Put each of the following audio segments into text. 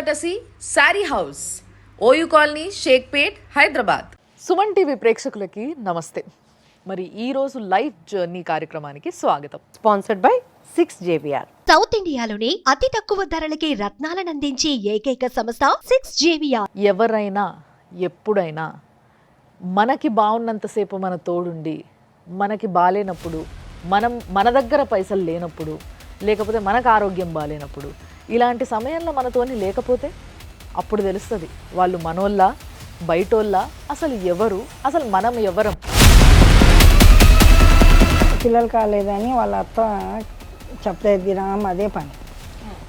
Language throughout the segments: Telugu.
కటసి saree house OU colony Shaikpet Hyderabad. Suman TV ప్రేక్షకులకి నమస్తే. మరి ఈ రోజు లైవ్ జర్నీ కార్యక్రమానికి స్వాగతం. Sponsored by 6JVR. సౌత్ ఇండియాలోనే అతి తక్కువ ధరలకి రత్నాలను అందించే ఏకైక సంస్థ 6JVR. ఎవరైనా ఎప్పుడైనా మనకి బాగున్నంతసేపు మన తోడుండి, మనకి బాలేనప్పుడు, మన దగ్గర పైసలు లేనప్పుడు, లేకపోతే మనకు ఆరోగ్యం బాలేనప్పుడు, ఇలాంటి సమయంలో మనతోని లేకపోతే అప్పుడు తెలుస్తుంది వాళ్ళు మనోళ్ళ బయటోళ్ళ, అసలు ఎవరు, అసలు మనం ఎవరం. పిల్లలు కాలేదని వాళ్ళ అత్త చెప్తే దినం అదే పని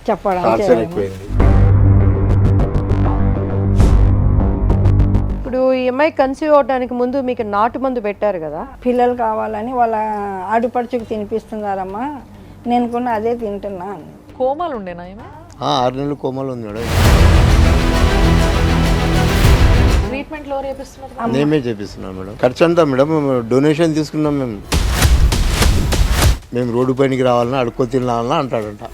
చెప్పడం. ఇప్పుడు ఈ అమ్మాయి కన్సీవ్ అవడానికి ముందు మీకు నాటు మందు పెట్టారు కదా, పిల్లలు కావాలని వాళ్ళ ఆడుపడుచుకు తినిపిస్తున్నారమ్మా, నేను కూడా అదే తింటున్నా. కోమాలు ఉండేనా ఏమే? 6 నెలలు కోమాలు ఉంది మేడం. ట్రీట్మెంట్లో చేపిస్తున్నారు? మేమే చేపిస్తున్నాం మేడం. ఖర్చు అంతా మేడం డొనేషన్ తీసుకున్నాం మేము రోడ్డు పైనకి రావాలన్నా అడుక్కో తినాలన్నా అంటాడంట.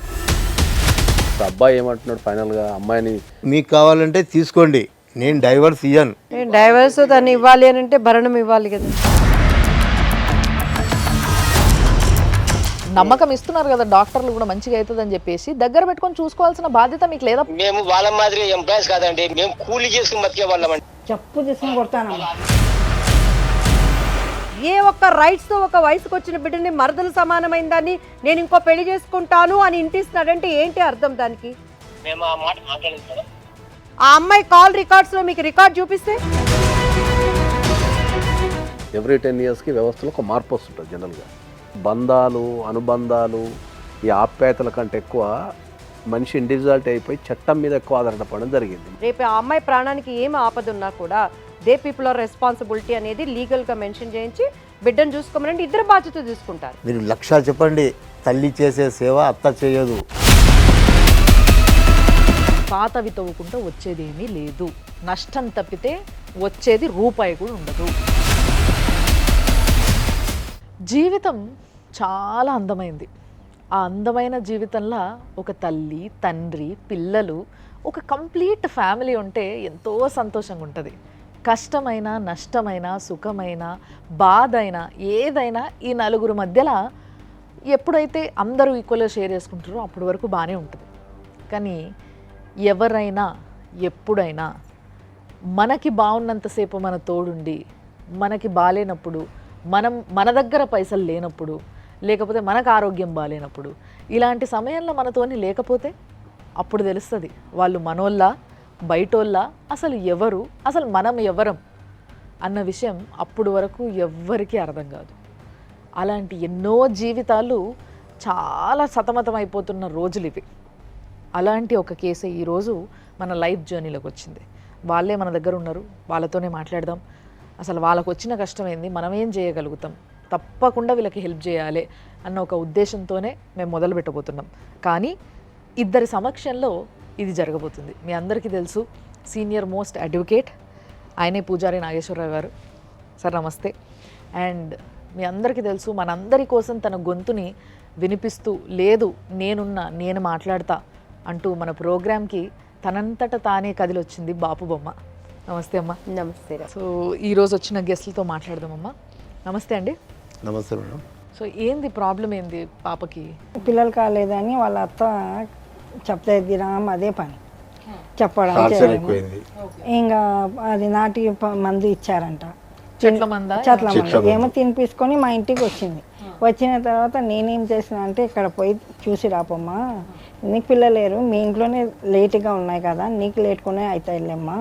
అబ్బాయి ఏమంటున్నాడు ఫైనల్గా అమ్మాయిని మీకు కావాలంటే తీసుకోండి, నేను డైవర్స్ ఇయ్యను. డైవర్స్ దాన్ని ఇవ్వాలి అని అంటే భరణం ఇవ్వాలి కదా. నమ్మకం ఇస్తున్నారు కదా డాక్టర్లు కూడా మంచిగా అవుతుందని చెప్పేసి, దగ్గర పెట్టుకొని చూసుకోవాల్సిన బాధ్యత మీకు లేదా? మేము వాళ్ళ మాదిరి ఎంప్లాయీస్ కాదండి, మేము కూలి చేసుకుని బతికే వాళ్ళమండి. చెప్పు తీసుకుని కొడతానమ్మా. ఏ ఒక్క రైట్స్ తో ఒక వయసుకు వచ్చిన బిడ్డని మరదలు సమానమైన దాన్ని నేను ఇంకో పెళ్లి చేసుకుంటాను అని ఇంటిస్తున్నాడంటే ఏంటి అర్థం దానికి? మేము ఆ మాట మాట్లాడలేదు. ఆ అమ్మాయి కాల్ రికార్డ్స్ లో మీకు రికార్డ్ చూపిస్తే ఎవ్రీ 10 yearsకి వ్యవస్థలో ఒక మార్పు వస్తుంటుంది. జనరల్గా బంధాలు, అనుబంధాలు, ఈ ఆప్యాయతల కంటే ఎక్కువ మనిషి ఇండివిజువాలిటీ అయిపోయి చట్టం మీద ఎక్కువ ఆధారపడడం జరిగింది. రేపు ఆ అమ్మాయి ప్రాణానికి ఏమి ఆపద ఉన్నా కూడా దే పీపుల్ ఆర్ రెస్పాన్సిబిలిటీ అనేది లీగల్గా మెన్షన్ చేయించి బిడ్డను చూసుకోమని ఇద్దరు బాధ్యత తీసుకుంటారు. మీరు 1,00,000 చెప్పండి, తల్లి చేసే సేవ అత్త చేయదు. పాతవి తవ్వుకుంటూ వచ్చేదేమీ లేదు, నష్టం తప్పితే వచ్చేది రూపాయి కూడా ఉండదు. జీవితం చాలా అందమైంది. ఆ అందమైన జీవితంలో ఒక తల్లి, తండ్రి, పిల్లలు, ఒక కంప్లీట్ ఫ్యామిలీ ఉంటే ఎంతో సంతోషంగా ఉంటుంది. కష్టమైన, నష్టమైన, సుఖమైన, బాధ అయినా, ఏదైనా ఈ నలుగురు మధ్యలో ఎప్పుడైతే అందరూ ఈక్వల్గా షేర్ చేసుకుంటారో అప్పటి వరకు బాగానే ఉంటుంది. కానీ ఎవరైనా ఎప్పుడైనా మనకి బాగున్నంతసేపు మన తోడుండి, మనకి బాలేనప్పుడు, మన దగ్గర పైసలు లేనప్పుడు, లేకపోతే మనకు ఆరోగ్యం బాలేనప్పుడు, ఇలాంటి సమయంలో మనతోని లేకపోతే అప్పుడు తెలుస్తుంది వాళ్ళు మనోళ్ళ బయటోళ్ళ, అసలు ఎవరు, అసలు మనం ఎవరం అన్న విషయం అప్పుడు వరకు ఎవ్వరికీ అర్థం కాదు. అలాంటి ఎన్నో జీవితాలు చాలా సతమతం అయిపోతున్న రోజులు ఇవి. అలాంటి ఒక కేసే ఈరోజు మన లైఫ్ జర్నీలోకి వచ్చింది. వాళ్ళే మన దగ్గర ఉన్నారు, వాళ్ళతోనే మాట్లాడదాం. అసలు వాళ్ళకు వచ్చిన కష్టం ఏంది, మనం ఏం చేయగలుగుతాం, తప్పకుండా వీళ్ళకి హెల్ప్ చేయాలి అన్న ఒక ఉద్దేశంతోనే మేము మొదలు పెట్టబోతున్నాం. కానీ ఇద్దరి సమక్షంలో ఇది జరగబోతుంది. మీ అందరికీ తెలుసు, సీనియర్ మోస్ట్ అడ్వకేట్ ఆయనే పూజారి నాగేశ్వరరావు గారు. సార్ నమస్తే. అండ్ మీ అందరికీ తెలుసు, మనందరి కోసం తన గొంతుని వినిపిస్తూ, లేదు నేను మాట్లాడతా అంటూ మన ప్రోగ్రామ్కి తనంతట తానే కదిలొచ్చింది బాపు బొమ్మ. నమస్తే అమ్మ. నమస్తే. సో ఈరోజు వచ్చిన గెస్ట్లతో మాట్లాడదామమ్మా. నమస్తే అండి. నమస్తే మేడం. సో ఏంది ప్రాబ్లం, ఏంది పాపకి? పిల్లలు కాలేదని వాళ్ళ అత్త చెప్తే దినం అదే పని చెప్పడం. ఇంకా అది నాటి మందు ఇచ్చారంట, చెట్ల మందు ఏమో తినిపించుకొని మా ఇంటికి వచ్చింది. వచ్చిన తర్వాత నేనేం చేసిన అంటే, ఇక్కడ పోయి చూసి రాపమ్మా, నీకు పిల్లలు లేరు, మీ ఇంట్లోనే లేట్గా ఉన్నాయి కదా, నీకు లేట్కునే అవుతాయిలేమ్మా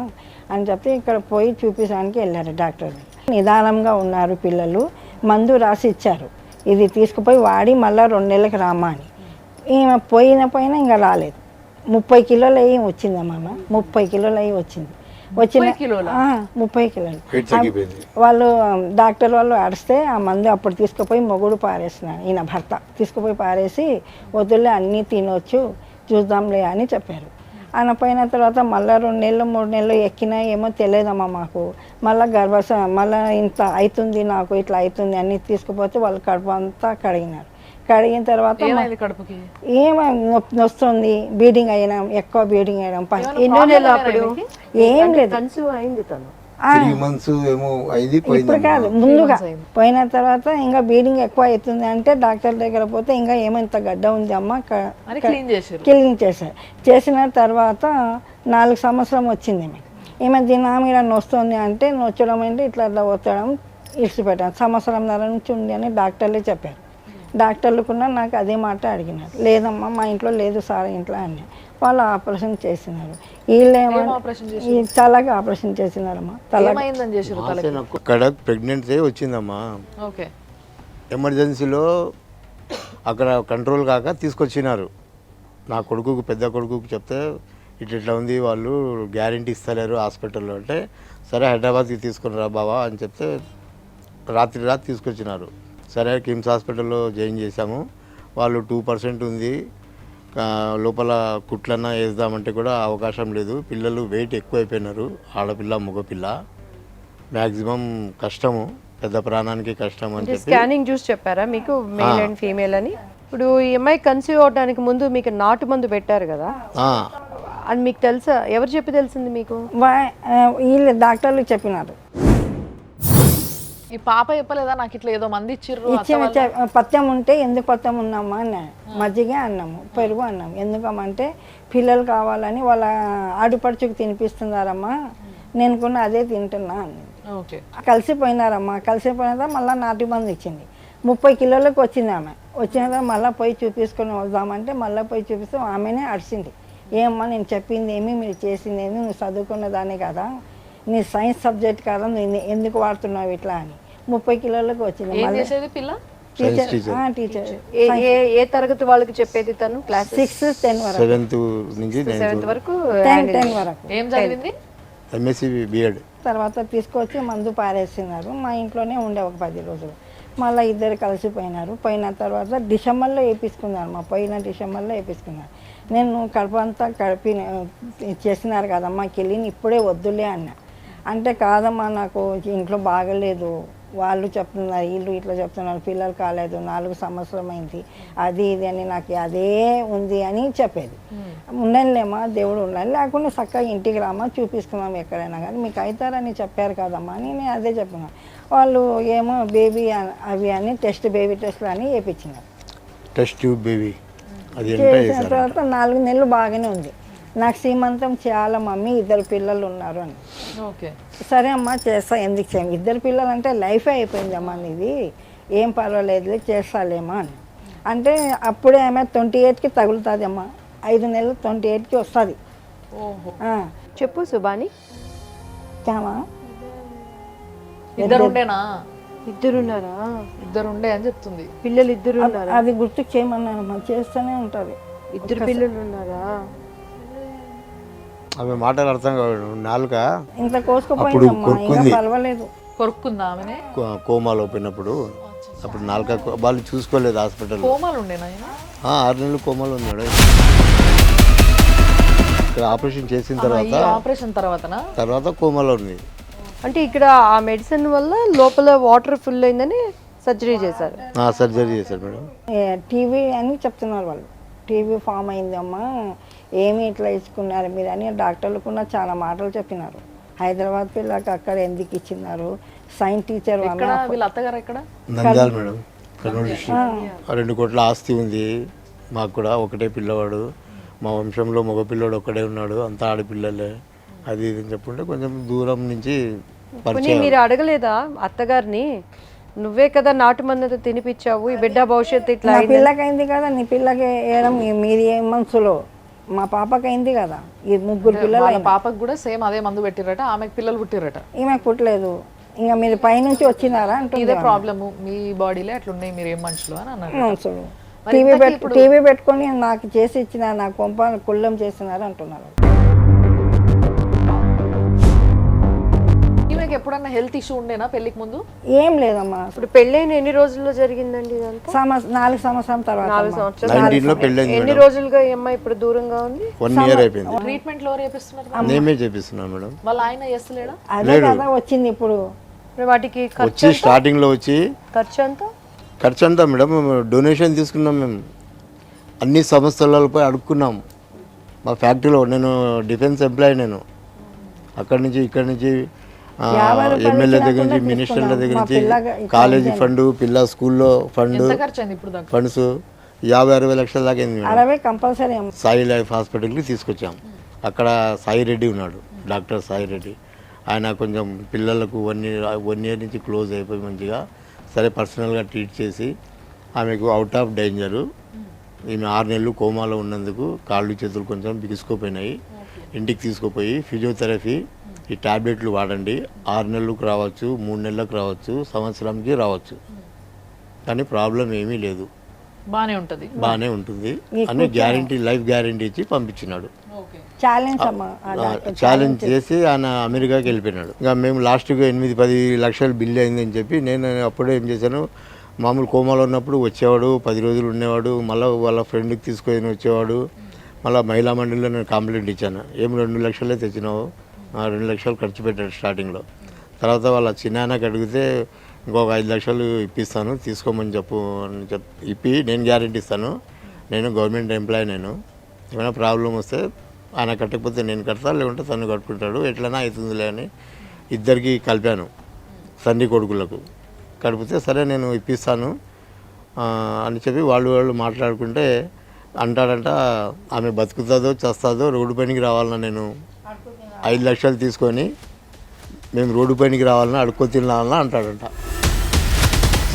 అని చెప్పి ఇక్కడ పోయి చూపించడానికి వెళ్ళారు డాక్టర్. నిదానంగా ఉన్నారు పిల్లలు, మందు రాసి ఇచ్చారు, ఇది తీసుకుపోయి వాడి మళ్ళీ 2 నెలలకు రామా అని. ఈమె పోయిన ఇంకా రాలేదు. 30 కిలోలు అయ్యి వచ్చిందమ్మా, 30 కిలోలు అయ్యి వచ్చింది. 30 కిలోలు. వాళ్ళు డాక్టర్ వాళ్ళు అడిస్తే ఆ మందు అప్పుడు తీసుకుపోయి మొగుడు పారేస్తున్నాడు, ఈయన భర్త తీసుకుపోయి పారేసి, వద్దులే అన్నీ తినొచ్చు చూద్దాంలే అని చెప్పారు. ఆయన పోయిన తర్వాత మళ్ళీ 2 నెలలు 3 నెలలు ఎక్కినా ఏమో తెలియదమ్మా మాకు. మళ్ళీ మళ్ళీ ఇంత అవుతుంది నాకు, ఇట్లా అవుతుంది అన్నీ తీసుకుపోతే వాళ్ళు కడుపు అంతా కడిగినారు. కడిగిన తర్వాత ఏమైంది కడుపుకి? ఏమో నొస్తుంది, బీడింగ్ అయినాం, ఎక్కువ బీడింగ్ అయినాం. ఎన్నో నెలలు అప్పుడు ఏం లేదు, కన్సీవ్ అయింది తను. 3 months ఏమో అయింది, ఇప్పుడు పోయింది. కాదు ముందుగా పోయిన తర్వాత ఇంకా బీడింగ్ ఎక్కువ అవుతుంది అంటే డాక్టర్ దగ్గర పోతే ఇంకా ఏమంత గడ్డ ఉంది అమ్మ అని క్లీన్ చేసారు. క్లీన్ చేశారు. చేసిన తర్వాత 4 సంవత్సరం వచ్చింది ఈమె దీని మీద నొస్తుంది అంటే నొచ్చడం అంటే ఇట్లా అట్లా ఒత్తడం ఇడిచిపెట్టాను. సంవత్సరంన్నర నుంచి ఉంది అని డాక్టర్లే చెప్పారు. డాక్టర్లు కూడా నాకు అదే మాట అడిగినారు. లేదమ్మా మా ఇంట్లో లేదు సార్ ఇంట్లో అని. వాళ్ళు ఆపరేషన్ చేసినారు. వీళ్ళేమో తలకి ఆపరేషన్ చేసినారమ్మా. ఏమైందని చేసారు తలకి? అక్కడ ప్రెగ్నెన్సీ వచ్చిందమ్మా. ఓకే. ఎమర్జెన్సీలో అక్కడ కంట్రోల్ కాక తీసుకొచ్చినారు. నా కొడుకుకు, పెద్ద కొడుకుకు చెప్తే ఇట్లా ఉంది, వాళ్ళు గ్యారెంటీ ఇస్తలేరు హాస్పిటల్లో అంటే, సరే హైదరాబాద్కి తీసుకుని రా బావా అని చెప్తే రాత్రి తీసుకొచ్చినారు. సరే కిమ్స్ హాస్పిటల్లో జాయిన్ చేశాము. వాళ్ళు 2% ఉంది, లోపల కుట్లన్నా వేద్దామంటే కూడా అవకాశం లేదు, పిల్లలు వెయిట్ ఎక్కువైపోయినారు, ఆడపిల్ల మగపిల్ల, మ్యాక్సిమం కష్టము, పెద్ద ప్రాణానికి కష్టం అని చెప్పి స్కానింగ్ చూసి చెప్పారా మీకు మేల్ అండ్ ఫీమేల్ అని? ఇప్పుడు ఈ అమ్మాయి కన్సీవ్ అవడానికి ముందు మీకు నాటు మందు పెట్టారు కదా, అది మీకు తెలుసా? ఎవరు చెప్పి తెలిసింది మీకు? వీళ్ళు డాక్టర్లు చెప్పినారు. ఈ పాప చెప్పలేదా నాకు ఇట్లా ఏదో మంది ఇచ్చిర్రు? ఇచ్చిన పథ్యం ఉంటే ఎందుకు పథ్యం ఉన్నామా అన్న, మజ్జిగ అన్నాము, పెరుగు అన్నాము. ఎందుకమ్మంటే పిల్లలు కావాలని వాళ్ళ ఆడుపడుచుకు తినిపిస్తున్నారమ్మా, నేను కూడా అదే తింటున్నా అని. ఓకే. కలిసిపోయినారమ్మా. కలిసిపోయిన మళ్ళీ నాటి మంది ఇచ్చింది. 30 కిలోలకు వచ్చింది ఆమె. వచ్చిన తర్వాత మళ్ళీ పోయి చూపించుకొని వద్దామంటే మళ్ళీ పోయి చూపిస్తే ఆమెనే అడిచింది. ఏమ్మా నేను చెప్పింది ఏమి, మీరు చేసింది ఏమి, నువ్వు చదువుకున్న దాన్ని కదా, నీ సైన్స్ సబ్జెక్ట్ కదా, నువ్వు ఎందుకు వాడుతున్నావు ఇట్లా అని. 30 కిలోలకు వచ్చింది. పిల్ల టీచర్. ఏ తరగతి వాళ్ళకి చెప్పేది తను? క్లాస్ 6, 10 వరకు. 7th వరకు 10 వరకు. ఏం జరిగింది? MSc BEd. తర్వాత తీసుకొచ్చి మందు పారేస్తున్నారు. మా ఇంట్లోనే ఉండే ఒక 10 రోజులు. మళ్ళీ ఇద్దరు కలిసిపోయినారు. పోయిన తర్వాత డిసెంబర్లో వేయించుకున్నారు. మా పోయిన డిసెంబర్లో వేయించుకున్నారు. నేను కడుపు అంతా చేసినారు కదమ్మా కెళ్ళిని, ఇప్పుడే వద్దులే అన్న. అంటే కాదమ్మా నాకు ఇంట్లో బాగలేదు, వాళ్ళు చెప్తున్నారు, వీళ్ళు ఇట్లా చెప్తున్నారు, పిల్లలు కాలేదు, 4 సంవత్సరం అయింది, అది ఇది అని నాకు అదే ఉంది అని చెప్పేది. ఉండలేమా దేవుడు ఉండాలి, లేకుండా చక్కగా ఇంటికి రామా చూపిస్తున్నాం ఎక్కడైనా కానీ, మీకు అవుతారని చెప్పారు కదమ్మా అని నేను అదే చెప్పినాను. వాళ్ళు ఏమో బేబీ అవి అని బేబీ టెస్ట్లు అని వేయించినారు. టెస్ట్ ట్యూబ్ బేబీ అది చేసిన తర్వాత 4 నెలలు బాగానే ఉంది. నాకు సీమంతం చాలా మమ్మీ 2 పిల్లలు ఉన్నారు అని. ఓకే. సరే అమ్మా చేస్తా, ఎందుకు చేయం, 2 పిల్లలు అంటే లైఫే అయిపోయిందమ్మా నీది, ఏం పర్వాలేదు చేస్తాలేమా అని. అంటే అప్పుడే ఆమె 28కి తగులుతుంది అమ్మా, 5 నెలలు 28కి వస్తుంది. చెప్పు సుబాని. క్యామా ఇద్దరుండేనా? ఇద్దరున్నారా? ఇద్దరుండే అని చెప్తుంది. పిల్లలు 2 ఉన్నారా? అది గుర్తుకు చేయమన్నానమ్మా, చేస్తూనే ఉంటుంది. 2 పిల్లలు ఉన్నారా? ఆమె మాటలు అర్థం కాదు, నాలుక ఇంత కోసుకుపోయిందమ్మా, ఇంకా పర్వాలేదు. కొరుక్కుందా ఆమెనే? కోమాలో పోయినప్పుడు అప్పుడు నాలుక వాళ్ళు చూసుకోలేదు హాస్పిటల్. కోమాలు ఉండేనా? 6 నెలలు కోమాలో ఉన్నాడు. ఇక్కడ ఆపరేషన్ చేసిన ఆపరేషన్ తర్వాత కోమాలో ఉంది. అంటే ఇక్కడ ఆ మెడిసిన్ వల్ల లోపల వాటర్ ఫుల్ అయిందని సర్జరీ చేశారు. సర్జరీ చేశారు మేడం. టీవీ అని చెప్తున్నారు వాళ్ళు, టీవీ ఫామ్ అయిందమ్మా, ఏమి ఇట్లా ఇచ్చుకున్నారు మీరు అని డాక్టర్లు కూడా చాలా మాటలు చెప్పినారు. హైదరాబాద్ పిల్లకి అక్కడ ఎందుకు ఇచ్చినారు, సైన్స్ టీచర్ వీళ్ళ అత్తగారు ఎక్కడ? Nandyal madam, Kurnool district. 2 కోట్ల ఆస్తి ఉంది మాకు కూడా, ఒకటే పిల్లవాడు, మా వంశంలో మగపిల్లడు ఒక్కడే ఉన్నాడు, అంతా ఆడపిల్లలే, అది ఇది చెప్పుంటే కొంచెం దూరం నుంచి పరిచయం. మీరు అడగలేదా అత్తగారిని, నువ్వే కదా నాటు మందు తినిపించావు, ఈ బిడ్డ భవిష్యత్తు ఇట్లా పిల్లకైంది కదా, నీ పిల్లకి వేయడం మీరు ఏ మనసులో, మా పాపకి అయింది కదా, ఈ 3 పిల్లలు. పాపకు కూడా సేమ్ అదే మందు పెట్టిరట, ఆమెకు పిల్లలు పుట్టిరట. ఈమెకు పుట్టలేదు. ఇంకా మీరు పైనుంచి వచ్చినారా అంటే ఇదే ప్రాబ్లము, మీ బాడీలో అట్లున్నాయి, మీరు ఏం మనుషులు అని అన్నారు. మనుషులు టీవీ పెట్టుకొని నాకు చేసి ఇచ్చిన, నా కొంప కుళ్ళం చేస్తున్నారు అంటున్నారు. ఈమెకి ఎప్పుడన్నా హెల్త్ ఇష్యూ ఉండేనా పెళ్లికి ముందు? ఏం లేదమ్మా. ఇప్పుడు పెళ్ళైన ఎన్ని రోజుల్లో జరిగిందండి ఇదంతా? 4 సంవత్సరం తర్వాత. 4 సంవత్సరాలు. ఎన్ని రోజులుగా ఈ అమ్మాయి ఇప్పుడు దూరంగా ఉంది? 1 ఇయర్ అయిపోయింది. ట్రీట్మెంట్ లో చేపిస్తున్నారు? నేమే చేపిస్తున్నాను మేడం. వాళ్ళ ఆయన చేస్తలేడా? అదే కదా వచ్చింది ఇప్పుడు. వాటికి వచ్చి స్టార్టింగ్ లో వచ్చి ఖర్చు అంతా ఖర్చు అంతా మేడం డొనేషన్ తీసుకున్నాం మేము, అన్ని సంస్థలపై అడుక్కున్నాం. మా ఫ్యాక్టరీలో నేను డిఫెన్స్ ఎంప్లాయీ, నేను అక్కడి నుంచి ఇక్కడి నుంచి ఎమ్మెల్యే దగ్గర నుంచి మినిస్టర్ల దగ్గర నుంచి కాలేజీ ఫండ్, పిల్ల స్కూల్లో ఫండ్ ఎంత ఖర్చు అయింది ఇప్పుడు దాకా? ఫండ్స్ 50-60 లక్షల దాకా అయింది మేడం. 60 కంపల్సరీ. సాయి లైఫ్ హాస్పిటల్కి తీసుకొచ్చాం. అక్కడ సాయి రెడ్డి ఉన్నాడు, డాక్టర్ సాయి రెడ్డి. ఆయన కొంచెం పిల్లలకు 1 year నుంచి క్లోజ్ అయిపోయి మంచిగా సరే పర్సనల్గా ట్రీట్ చేసి ఆమెకు అవుట్ ఆఫ్ డేంజరు, ఈమె 6 నెలలు కోమాలో ఉన్నందుకు కాళ్ళు చేతులు కొంచెం బిగుసుకుపోయినాయి. ఇంటికి తీసుకుపోయి ఫిజియోథెరపీ, ఈ టాబ్లెట్లు వాడండి, 6 నెలలకు రావచ్చు, 3 నెలలకు రావచ్చు, సంవత్సరంకి రావచ్చు, కానీ ప్రాబ్లం ఏమీ లేదు, బాగానే ఉంటుంది. బాగానే ఉంటుంది అని గ్యారంటీ, లైఫ్ గ్యారంటీ ఇచ్చి పంపించినాడు. ఛాలెంజ్ అమ్మా. ఛాలెంజ్ చేసి ఆయన అమెరికాకి వెళ్ళిపోయినాడు. ఇంకా మేము లాస్ట్గా 8-10 లక్షలు బిల్ అయిందని చెప్పి నేను అప్పుడే ఏం చేశాను, మామూలు కోమాలో ఉన్నప్పుడు వచ్చేవాడు, 10 రోజులు ఉండేవాడు, మళ్ళీ వాళ్ళ ఫ్రెండ్కి తీసుకొని వచ్చేవాడు. మళ్ళీ మహిళా మండలిలో నేను కంప్లైంట్ ఇచ్చాను, ఏం 2 లక్షలే తెచ్చినావు, 2 లక్షలు ఖర్చు పెట్టాడు స్టార్టింగ్లో. తర్వాత వాళ్ళ చిన్నాన్నకి అడిగితే ఇంకొక 5 లక్షలు ఇప్పిస్తాను తీసుకోమని చెప్పు అని ఇప్పి నేను గ్యారెంటీ ఇస్తాను, నేను గవర్నమెంట్ ఎంప్లాయీ, నేను ఏమైనా ప్రాబ్లం వస్తే ఆయన కట్టకపోతే నేను కడతా, లేకుంటే తను కట్టుకుంటాడు, ఎట్లైనా అవుతుందిలే అని ఇద్దరికి కలిపాను, తండ్రి కొడుకులకు కడిపితే సరే నేను ఇప్పిస్తాను అని చెప్పి వాళ్ళు మాట్లాడుకుంటే అంటాడంట, ఆమె బతుకుతుందో చస్తుందో రోడ్డు పైనకి రావాలన్నా, నేను 5 లక్షలు తీసుకొని మేము రోడ్డు పైనకి రావాలన్నా అడుక్కో తినాలన్నా అంటాడంట.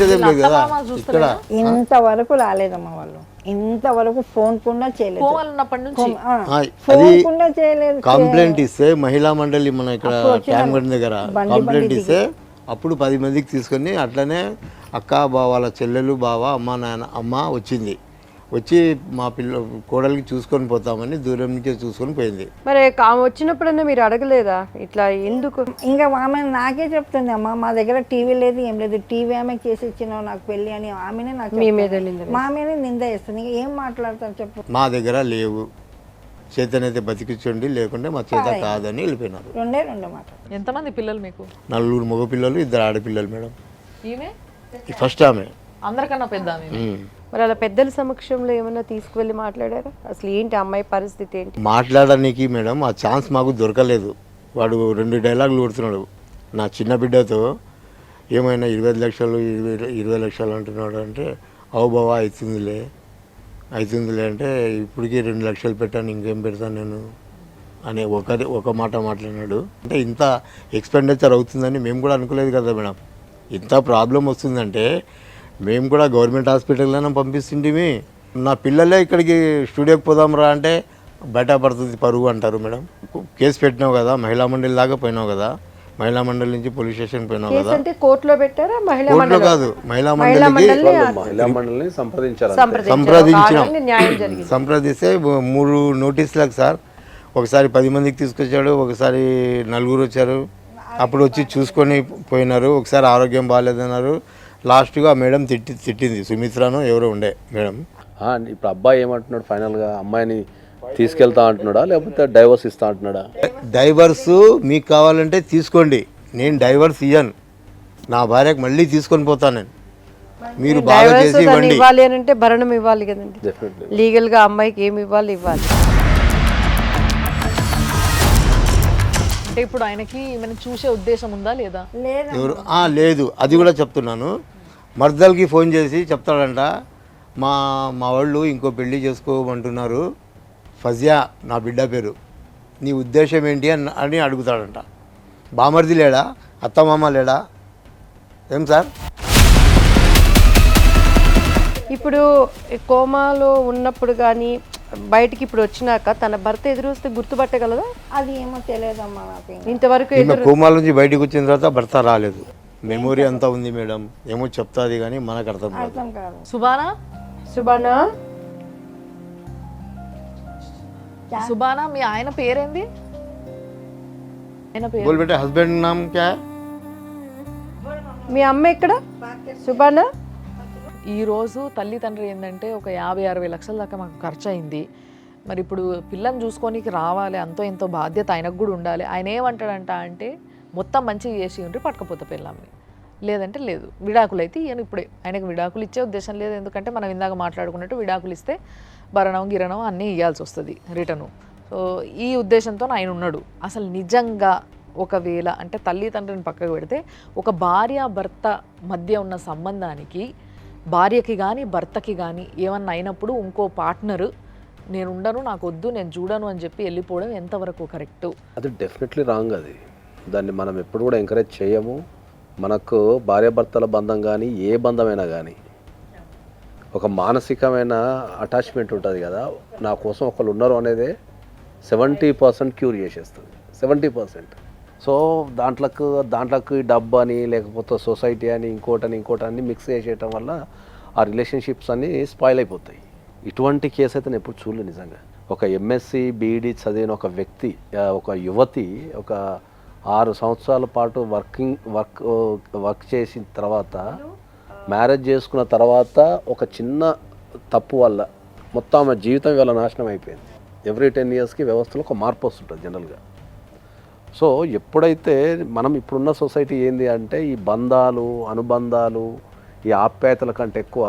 లేదు కదా ఇక్కడ ఇంతవరకు రాలేదమ్మా వాళ్ళు, ఇంతవరకు ఫోన్ కూడా చేయలేదు. కోమాలు ఉన్నప్పటి నుంచి ఫోన్ కూడా చేయలేదు. కంప్లైంట్ ఇస్తే మహిళా మండలి మన ఇక్కడ ట్యాంక్ దగ్గర కంప్లైంట్ ఇస్తే అప్పుడు 10 మందికి తీసుకొని అట్లనే అక్క వాళ్ళ చెల్లెలు బావ అమ్మ నాన్న అమ్మ వచ్చి మా కోడలికి చూసుకొని పోతామని దూరం నుంచే చూసుకొని పోయింది. మరి ఆమె వచ్చినప్పుడన్నా మీరు అడగలేదా ఇట్లా ఎందుకు? ఇంకా ఆమె నాకే చెప్తుంది, అమ్మ మా దగ్గర టీవీ లేదు ఏం లేదు, టీవీ ఆమె చేసి ఇచ్చినావు నాకు పెళ్ళి అని ఆమెనే నాకు మీ మీద మా మీద నింద వేస్తుంది. ఇంకా ఏం మాట్లాడతాను చెప్పు. మా దగ్గర లేవు, చేతనైతే బతికించండి, లేకుంటే మా చేత కాదని వెళ్ళిపోయినారు. రెండే మాట. ఎంతమంది పిల్లలు మీకు? 4 మగ పిల్లలు, 2 ఆడపిల్లలు మేడం. ఈమె ఫస్ట్ ఆమె అందరికన్నా పెద్ద ఆమె. మరి అలా పెద్దల సమక్షంలో ఏమన్నా తీసుకువెళ్ళి మాట్లాడారా? అసలు ఏంటి అమ్మాయి పరిస్థితి ఏంటి? మాట్లాడడానికి మేడం ఆ ఛాన్స్ మాకు దొరకలేదు. వాడు 2 డైలాగులు కొడుతున్నాడు నా చిన్న బిడ్డతో, ఏమైనా 25 లక్షలు 20 లక్షలు అంటున్నాడు అంటే, అవు బావా అవుతుందిలే అంటే ఇప్పటికీ 2 లక్షలు పెట్టాను, ఇంకేం పెడతాను నేను అనే ఒక మాట మాట్లాడినాడు. అంటే ఇంత ఎక్స్పెండిచర్ అవుతుందని మేము కూడా అనుకోలేదు కదా మేడం. ఇంత ప్రాబ్లం వస్తుందంటే మేము కూడా గవర్నమెంట్ హాస్పిటల్లోనే పంపిస్తుంటిమి. నా పిల్లలే ఇక్కడికి స్టూడియోకి పోదాం రా అంటే బయట పడుతుంది పరుగు అంటారు మేడం. కేసు పెట్టినావు కదా, మహిళా మండలి దాకా పోయినావు కదా, మహిళా మండలి నుంచి పోలీస్ స్టేషన్ పోయినావు కదా. అంటే కోర్టులో పెట్టారా? కోర్టులో కాదు, మహిళా మండలిని సంప్రదిస్తే 3 నోటీసులకు సార్. ఒకసారి 10 మందికి తీసుకొచ్చాడు, ఒకసారి 4 వచ్చారు, అప్పుడు వచ్చి చూసుకొని పోయినారు. ఒకసారి ఆరోగ్యం బాగాలేదన్నారు. లాస్ట్గా మేడం తిట్టింది, సుమిత్రను ఎవరో ఉండే మేడం. ఇప్పుడు అబ్బాయి ఏమంటున్నాడు ఫైనల్గా? అమ్మాయిని తీసుకెళ్తా అంటున్నాడా లేకపోతే డైవర్స్ ఇస్తా అంటున్నాడా? డైవర్స్ మీకు కావాలంటే తీసుకోండి, నేను డైవర్స్ ఇయ్యను, నా భార్యకు మళ్ళీ తీసుకొని పోతాను నేను, మీరు బాగా చేసి ఇవ్వండి. ఇవ్వాలి అని అంటే భరణం ఇవ్వాలి కదండి, లీగల్గా అమ్మాయికి ఏమి ఇవ్వాలి. అంటే ఇప్పుడు ఆయనకి ఏమైనా చూసే ఉద్దేశం ఉందా లేదా? ఎవరు? లేదు, అది కూడా చెప్తున్నాను. మర్దల్కి ఫోన్ చేసి చెప్తాడంట, మా వాళ్ళు ఇంకో పెళ్ళి చేసుకోమంటున్నారు, ఫజియా నా బిడ్డ పేరు, నీ ఉద్దేశం ఏంటి అని అడుగుతాడంట. బామర్ది లేడా, అత్తమామ లేడా, ఏం సార్? ఇప్పుడు కోమాలో ఉన్నప్పుడు కానీ బయటికి ఇప్పుడు వచ్చినాక తన భర్త ఎదురు వస్తే గుర్తుపట్టగలదా? అది ఏమో తెలియదమ్మా నాకు. ఇంతవరకు కోమాల నుంచి బయటకు వచ్చిన తర్వాత భర్త రాలేదు, మెమొరీ అంతా ఉంది మేడం, ఏమో చెప్తాది కానీ మనకు అర్థం కాదు. సుబానా మీ ఆయన పేరేంది? బోల్ బేటా హస్బెండ్ నామ్ క్యా? మీ అమ్మ ఎక్కడ? సుబానా. ఈరోజు తల్లి తండ్రి ఏంటంటే ఒక 50-60 లక్షల దాకా మాకు ఖర్చు అయింది. మరి ఇప్పుడు పిల్లని చూసుకోనికి రావాలి, అంతో ఎంతో బాధ్యత ఆయనకు కూడా ఉండాలి. ఆయన ఏమంటాడంట అంటే మొత్తం మంచిగా చేసి ఉంటే పట్టుకపోతే పిల్లల్ని, లేదంటే లేదు. విడాకులు అయితే ఈయన ఇప్పుడే ఆయనకు విడాకులు ఇచ్చే ఉద్దేశం లేదు, ఎందుకంటే మనం ఇందాక మాట్లాడుకున్నట్టు విడాకులు ఇస్తే భరణం గిరణం అన్నీ ఇవ్వాల్సి వస్తుంది రిటర్ను. సో ఈ ఉద్దేశంతో ఆయన ఉన్నాడు. అసలు నిజంగా ఒకవేళ అంటే తల్లిదండ్రులను పక్కకు పెడితే ఒక భార్య భర్త మధ్య ఉన్న సంబంధానికి భార్యకి కానీ భర్తకి కానీ ఏమన్నా అయినప్పుడు ఇంకో పార్ట్నరు నేను ఉండను, నాకు వద్దు, నేను చూడను అని చెప్పి వెళ్ళిపోవడం ఎంతవరకు కరెక్టు? అది డెఫినెట్లీ రాంగ్. అది దాన్ని మనం ఎప్పుడు కూడా ఎంకరేజ్ చేయము. మనకు భార్యాభర్తల బంధం కానీ ఏ బంధమైనా కానీ ఒక మానసికమైన అటాచ్మెంట్ ఉంటుంది కదా, నా కోసం ఒకళ్ళు ఉన్నారు అనేదే 70% క్యూర్ చేసేస్తుంది. 70%. సో దాంట్లోకి డబ్బు అని లేకపోతే సొసైటీ అని ఇంకోటని మిక్స్ చేసేయటం వల్ల ఆ రిలేషన్షిప్స్ అన్నీ స్పాయిల్ అయిపోతాయి. ఇటువంటి కేసు అయితే నేను ఎప్పుడు చూడలేదు నిజంగా. ఒక ఎంఎస్సి బీఈడి చదివిన ఒక వ్యక్తి, ఒక యువతి ఒక 6 సంవత్సరాల పాటు వర్క్ చేసిన తర్వాత మ్యారేజ్ చేసుకున్న తర్వాత ఒక చిన్న తప్పు వల్ల మొత్తం ఆమె జీవితం ఇవాళ నాశనం అయిపోయింది. ఎవ్రీ 10 ఇయర్స్కి వ్యవస్థలో ఒక మార్పు వస్తుంటుంది జనరల్గా. సో ఎప్పుడైతే మనం ఇప్పుడున్న సొసైటీ ఏంది అంటే ఈ బంధాలు అనుబంధాలు ఈ ఆప్యాయతల కంటే ఎక్కువ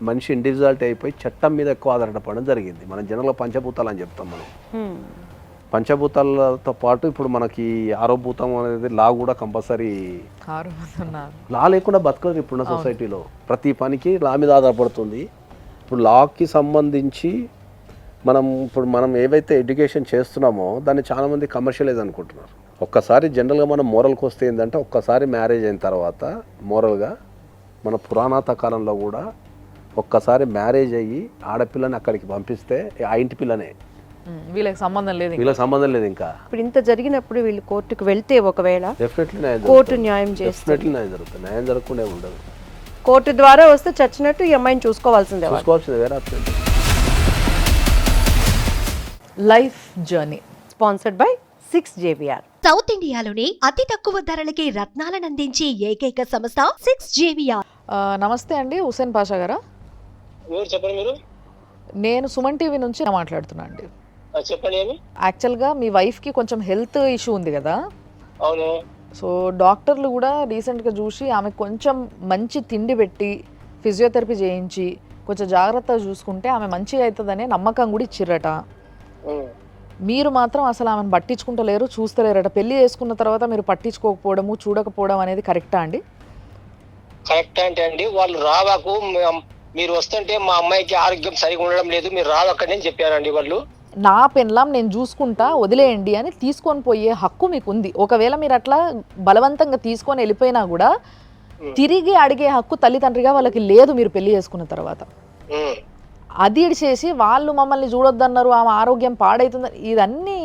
మనిషి ఇండివిజువాలిటీ అయిపోయి చట్టం మీద ఎక్కువ ఆధారపడడం జరిగింది. మనం జనరల్గా పంచభూతాలు అని చెప్తాం. మనం పంచభూతాలతో పాటు ఇప్పుడు మనకి 6వ భూతం అనేది లా కూడా కంపల్సరీ. లా లేకుండా బతకదు ఇప్పుడున్న సొసైటీలో. ప్రతి పనికి లా మీద ఆధారపడుతుంది. ఇప్పుడు లాకి సంబంధించి మనం ఏవైతే ఎడ్యుకేషన్ చేస్తున్నామో దాన్ని చాలామంది కమర్షియలైజ్ అనుకుంటున్నారు. ఒక్కసారి జనరల్గా మనం మోరల్కి వస్తే ఏంటంటే ఒక్కసారి మ్యారేజ్ అయిన తర్వాత మోరల్గా మన పురాణాత కాలంలో కూడా ఒక్కసారి మ్యారేజ్ అయ్యి ఆడపిల్లని అక్కడికి పంపిస్తే ఆ ఇంటి పిల్లనే, వీళ్ళకి సంబంధం లేదు ఇంకా. ఇప్పుడు ఇంత జరిగినప్పుడు వీళ్ళు కోర్టుకు వెళ్తే ఒకవేళ డెఫినెట్లీ కోర్టు న్యాయం చేస్తుంది. డెఫినెట్లీ న్యాయం జరుగుతుంది. న్యాయం జరగకుండా ఉండదు. కోర్టు ద్వారా వస్తే చచ్చినట్టు ఈ అమ్మాయిని చూసుకోవాల్సిందే. వేరే option. Life journey sponsored by 6JVR. South ఇండియాలోనే అతి తక్కువ ధరలకి రత్నాలను అందించే ఏకైక సంస్థ 6JVR. నమస్తే అండి, హుసేన్ పాషా గారా? చెప్పండి. మీరు? నేను సుమన్ టీవీ నుంచి మాట్లాడుతున్నా అండి. చెప్పండి. యాక్చువల్గా మీ వైఫ్కి కొంచెం హెల్త్ ఇష్యూ ఉంది కదా. అవును. సో డాక్టర్లు కూడా రీసెంట్గా చూసి ఆమెకు కొంచెం మంచి తిండి పెట్టి ఫిజియోథెరపీ చేయించి కొంచెం జాగ్రత్తగా చూసుకుంటే ఆమె మంచిగా అవుతుందనే నమ్మకం కూడా ఇచ్చిర్రట. మీరు మాత్రం అసలు ఆమెను పట్టించుకుంటలేరు, చూస్తలేరట. పెళ్లి చేసుకున్న తర్వాత మీరు పట్టించుకోకపోవడము చూడకపోవడం అనేది కరెక్టా అండి? కరెక్ట్ అంటే అండి, వాళ్ళు రావాకు మీరు వస్తుంటే మా అమ్మాయికి ఆరోగ్యం సరిగా ఉండడం లేదు, మీరు రావక్కడి అని చెప్పారండి వాళ్ళు. నా పెన్లాం నేను చూసుకుంటా వదిలేయండి అని తీసుకొని పోయే హక్కు మీకు ఉంది. ఒకవేళ మీరు అట్లా బలవంతంగా తీసుకొని వెళ్ళిపోయినా కూడా తిరిగి అడిగే హక్కు తల్లిదండ్రిగా వాళ్ళకి లేదు మీరు పెళ్లి చేసుకున్న తర్వాత. అది చేసి వాళ్ళు మమ్మల్ని చూడొద్దన్నారు, ఆమె ఆరోగ్యం పాడైతుందని, ఇదన్నీ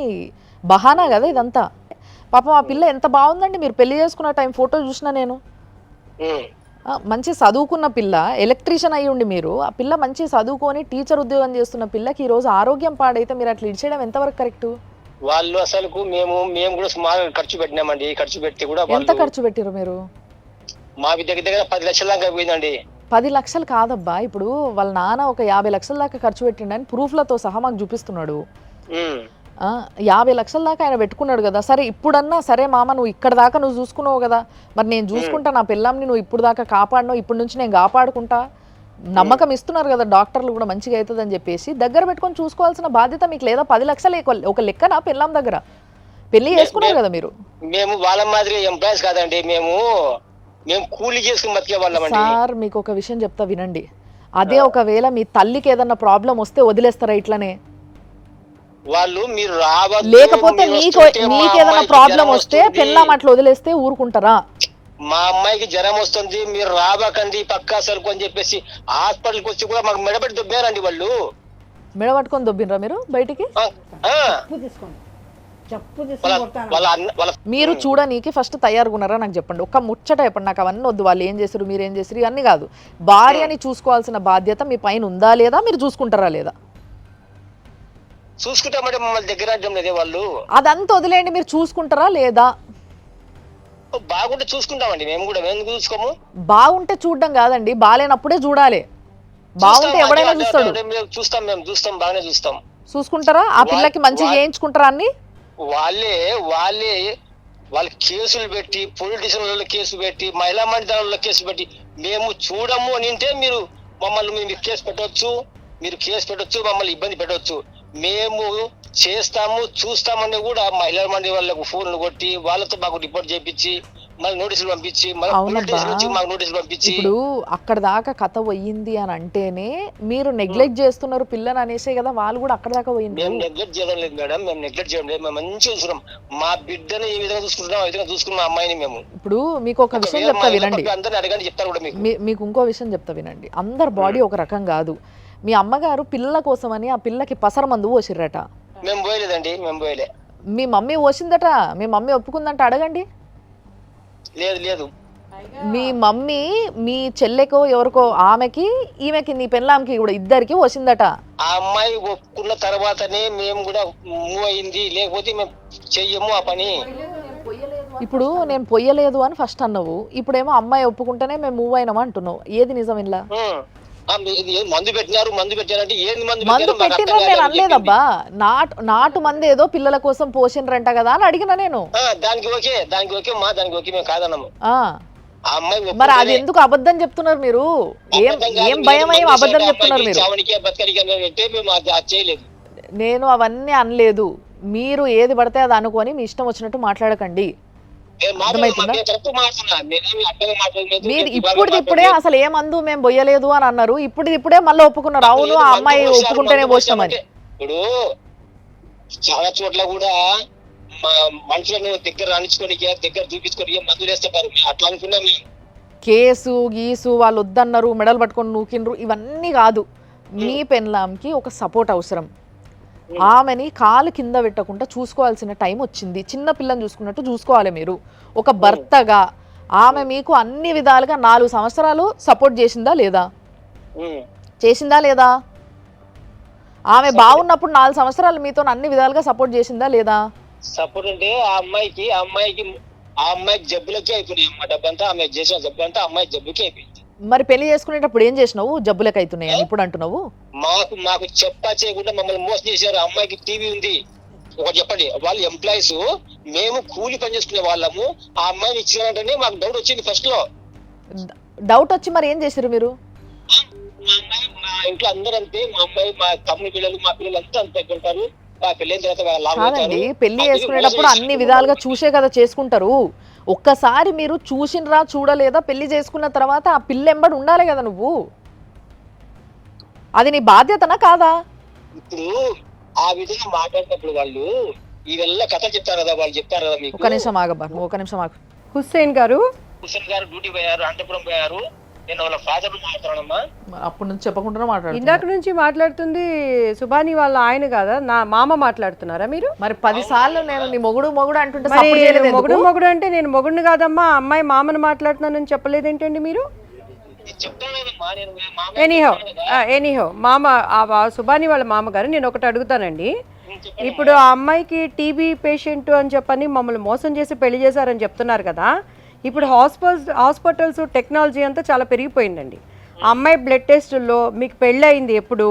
బహానా కదా ఇదంతా. పాపం ఆ పిల్ల ఎంత బాగుందండి, మీరు పెళ్లి చేసుకున్న టైం ఫోటో చూసినా నేను. మంచి చదువుకున్న పిల్ల, ఎలక్ట్రీషియన్ అయ్యి ఉండి మీరు ఆ పిల్ల మంచి చదువుకొని టీచర్ ఉద్యోగం చేస్తున్న పిల్లకి ఈ రోజు ఆరోగ్యం పాడైతే మీరు అట్లా ఇచ్చేయడం ఎంతవరకు కరెక్ట్? వాళ్ళు అసలు మేము కూడా సుమారు ఖర్చు పెట్టినామండి. ఖర్చు పెట్టి కూడా ఎంత ఖర్చు పెట్టారు మీరు? మా దగ్గర 10 లక్షల దాకా పోయిందండి. 10 లక్షలు కాదబ్బా, ఇప్పుడు వాళ్ళ నాన్న ఒక 50 లక్షల దాకా ఖర్చు పెట్టిండని ప్రూఫ్లతో సహా మాకు చూపిస్తున్నాడు. 50 లక్షల దాకా ఆయన పెట్టుకున్నాడు కదా. సరే ఇప్పుడన్నా సరే మామ నువ్వు ఇక్కడ దాకా నువ్వు చూసుకున్నావు కదా, మరి నేను చూసుకుంటా, నా పిల్లంని నువ్వు ఇప్పుడు దాకా కాపాడినావు, ఇప్పటి నుంచి నేను కాపాడుకుంటా, నమ్మకం ఇస్తున్నారు కదా డాక్టర్లు కూడా మంచిగా అవుతుందని చెప్పేసి దగ్గర పెట్టుకొని చూసుకోవాల్సిన బాధ్యత మీకు లేదా? 10 లక్షలు ఒక లెక్కన పిల్లం దగ్గర పెళ్లి చేసుకున్నారు కదా మీరు. మేము వాళ్ళ మాదిరి ఎంప్లాయీస్ కాదండి, మేము కూలీ చేసుకుని బతికే వాళ్ళమండి. సార్ మీకు ఒక విషయం చెప్తా వినండి. అదే ఒకవేళ మీ తల్లికి ఏదన్నా ప్రాబ్లం వస్తే వదిలేస్తారా ఇట్లనే? వాళ్ళు మీరు రావద్దు, లేకపోతే నీకేదైనా ప్రాబ్లం వస్తే పెళ్ళాం అట్లా వదిలేస్తే ఊరుకుంటారా? మా అమ్మాయికి జ్వరం వస్తుంది మీరు రావకండి పక్కా సరుకు అని చెప్పేసి హాస్పిటల్కి వచ్చి కూడా మాకు మెడబెట్టి దొబ్బారండి వాళ్ళు. మెడబట్టుకొని దొబ్బినరా మీరు బయటికి? మీరు చూడనీకి ఫస్ట్ తయారుగా ఉన్నారా నాకు చెప్పండి. ఒక్క ముచ్చట చెప్పండి నాకు, అవన్నీ వద్దు. వాళ్ళు ఏం చేస్తారు మీరేం చేస్తారు ఇవన్నీ కాదు. భార్యని చూసుకోవాల్సిన బాధ్యత మీ పైన ఉందా లేదా, మీరు చూసుకుంటారా లేదా? చూసుకుంటామంటే మమ్మల్ని దగ్గర లేదు వాళ్ళు. అదంతా వదిలేయండి, మీరు చూసుకుంటారా లేదా? బాగుంటే చూసుకుంటామండి మేము కూడా. మేము చూసుకోము. బాగుంటే చూడడం కాదండి, బాలేనప్పుడే చూడాలి. బాగుంటే ఎవడైనా చూస్తాడు. మేము చూస్తాం బాగానే చూస్తాం. చూసుకుంటారా? ఆ పిల్లకి మంచిగా చేయించుకుంటారా అన్ని? వాళ్ళే వాళ్ళు కేసులు పెట్టి పొలిటీషియన్లలో కేసు పెట్టి మహిళా మండలిలో కేసు పెట్టి మేము చూడము అని అంటే మీరు మమ్మల్ని మీరు కేసు పెట్టవచ్చు, మమ్మల్ని ఇబ్బంది పెట్టవచ్చు. మేము చేస్తాము చూస్తామని కూడా మహిళా మండలి వాళ్ళకు ఫోన్లు కొట్టి వాళ్ళతో మాకు రిపోర్ట్ చేయించి మళ్ళీ నోటీసులు పంపించి మాకు నోటీసులు పంపించి ఇప్పుడు అక్కడ దాకా కథ పోయింది అని అంటేనే మీరు నెగ్లెక్ట్ చేస్తున్నారు పిల్లని అనేసే కదా వాళ్ళు కూడా అక్కడ దాకా పోయింది. మేము నెగ్లెక్ట్ చేయడం లేదు మేడం, మేము మంచిగా చూసుకున్నాం. మా బిడ్డని ఏ విధంగా చూసుకుంటున్నాం ఆ విధంగా చూసుకున్నాం మా అమ్మాయిని మేము. ఇప్పుడు మీకు ఒక విషయం చెప్తా వినండి, అందరిని అడగండి చెప్తారు కూడా మీకు. మీకు ఇంకో విషయం చెప్తా వినండి. అందరు బాడీ ఒక రకం కాదు. మీ అమ్మగారు పిల్లల కోసమని ఆ పిల్లకి పసర మందు పోసిర్రట. మేము పోయలేదండి, మేము పోయలే. మీ మమ్మీ పోసిందట, మీ మమ్మీ ఒప్పుకుందంట, అడగండి. లేదు మీ మమ్మీ మీ చెల్లెకో ఎవరికో ఆమెకి ఈమెకి నీ పెళ్ళాంకి కూడా ఇద్దరికి పోసిందట. ఆ అమ్మాయి ఒప్పుకున్న తర్వాతనే మేము కూడా మూవ్ అయింది, లేకపోతే మేము చెయ్యము ఆ పని. ఇప్పుడు నేను పొయ్యలేదు అని ఫస్ట్ అన్నావు, ఇప్పుడేమో అమ్మాయి ఒప్పుకుంటేనే మేము మూవ్ అయినామా అంటున్నావు. ఏది నిజం ఇలా? మందు పెట్టారంటే ఏంది మందు పెట్టినా నేను అనలేదబ్బా. నాటు మంది ఏదో పిల్లల కోసం పోసిండ్రంట కదా అని అడిగినా నేను. దానికి ఓకే మేము కాదన్నాము. మరి అది ఎందుకు అబద్ధం చెప్తున్నారు మీరు? ఏం భయం అయ్యి అబద్ధం చెప్తున్నారు మీరు? నేను అవన్నీ అనలేదు. మీరు ఏది పడితే అది అనుకొని మీ ఇష్టం వచ్చినట్టు మాట్లాడకండి. మీరు ఇప్పుడే అసలు ఏ మందు మేము పోయలేదు అని అన్నారు, ఇప్పుడే మళ్ళీ ఒప్పుకున్నారు. అవును ఆ అమ్మాయి ఒప్పుకుంటేనే పోస్తామని. ఇప్పుడు చాలా చోట్ల కూడా మనుషులను దగ్గర రాణించుకొని దగ్గర చూపించుకొని మందులు వేస్తారు అట్లా అనుకున్నాం. కేసు గీసు వాళ్ళు వద్దన్నారు, మెడలు పట్టుకొని నూకిండ్రు, ఇవన్నీ కాదు. మీ పెన్లాంకి ఒక సపోర్ట్ అవసరం. ఆమెని కాలు కింద పెట్టకుండా చూసుకోవాల్సిన టైం వచ్చింది. చిన్న పిల్లని చూసుకున్నట్టు చూసుకోవాలి మీరు. ఒక భర్తగా ఆమె మీకు అన్ని విధాలుగా 4 సంవత్సరాలు సపోర్ట్ చేసిందా లేదా? ఆమె బాగున్నప్పుడు 4 సంవత్సరాలు మీతో అన్ని విధాలుగా సపోర్ట్ చేసిందా లేదా? సపోర్ట్ అంటే ఆ అమ్మాయికి జబ్బులకే అయిపోయినాయి అన్నమాట. డబ్బంతా ఆమె చేసిన జబ్బులంతా అమ్మాయి జబ్బుకే అయిపోయింది. మరి పెళ్లి చేసుకునేటప్పుడు ఏం చేసినావు? జబ్బులకు అవుతున్నాయి అని ఇప్పుడు అంటున్నావు. మాకు చెప్పా చేయకుండా మమ్మల్ని మోసం చేశారు. అమ్మాయికి టీవీ ఉంది. ఒకటి చెప్పండి, వాళ్ళు ఎంప్లాయీస్, మేము కూలి పని చేసుకునే వాళ్ళము. ఆ అమ్మాయిని ఇచ్చినంటేనే మాకు డౌట్ వచ్చింది ఫస్ట్ లో. డౌట్ వచ్చి మరి ఏం చేశారు మీరు? మా ఇంట్లో అందరూ అంతే, మా అమ్మాయి, మా తమ్ముడు పిల్లలు, మా పిల్లలు అంతా అంతే ఉంటారు. కాదండి, పెళ్లి చేసుకునేటప్పుడు అన్ని విధాలుగా చూసే కదా చేసుకుంటారు. ఒక్కసారి మీరు చూసినరా చూడలేదా, పెళ్లి చేసుకున్న తర్వాత ఆ పిల్ల ఎంబడి ఉండాలి కదా నువ్వు. అది నీ బాధ్యతనా కాదా? ఇప్పుడు ఆ విధంగా మాట్లాడేటప్పుడు వాళ్ళు ఇవెల్ల కథలు చెప్తారు కదా, వాళ్ళు చెప్తారు కదా మీకు. ఒక నిమిషం ఆగు. హుస్సేన్ గారు డ్యూటీ పోయారు, అనంతపురం పోయారు. నేను వాళ్ళ ఫాదర్ మాట్లాడమ్మా. అప్పటి నుంచి చెప్పకుండా మాట్లాడు. ఇందాక నుంచి మాట్లాడుతుంది సుబాని వాళ్ళ ఆయన కదా, నా మామ మాట్లాడుతున్నారా మీరు? మరి 10 సార్లు నేను నీ మొగుడు అంటుంటే మొగుడు అంటే నేను మొగుడిని కాదమ్మా, అమ్మాయి మామను మాట్లాడుతున్నానని చెప్పలేదేంటండి మీరు? ఎనీహో మామ సుబాని వాళ్ళ మామగారు, నేను ఒకటి అడుగుతానండి. ఇప్పుడు ఆ అమ్మాయికి టీబీ పేషెంట్ అని చెప్పని మమ్మల్ని మోసం చేసి పెళ్లి చేశారని చెప్తున్నారు కదా. ఇప్పుడు హాస్పిటల్స్ టెక్నాలజీ అంతా చాలా పెరిగిపోయిందండి. ఆ అమ్మాయి బ్లడ్ టెస్టుల్లో మీకు పెళ్ళి అయింది, ఎప్పుడు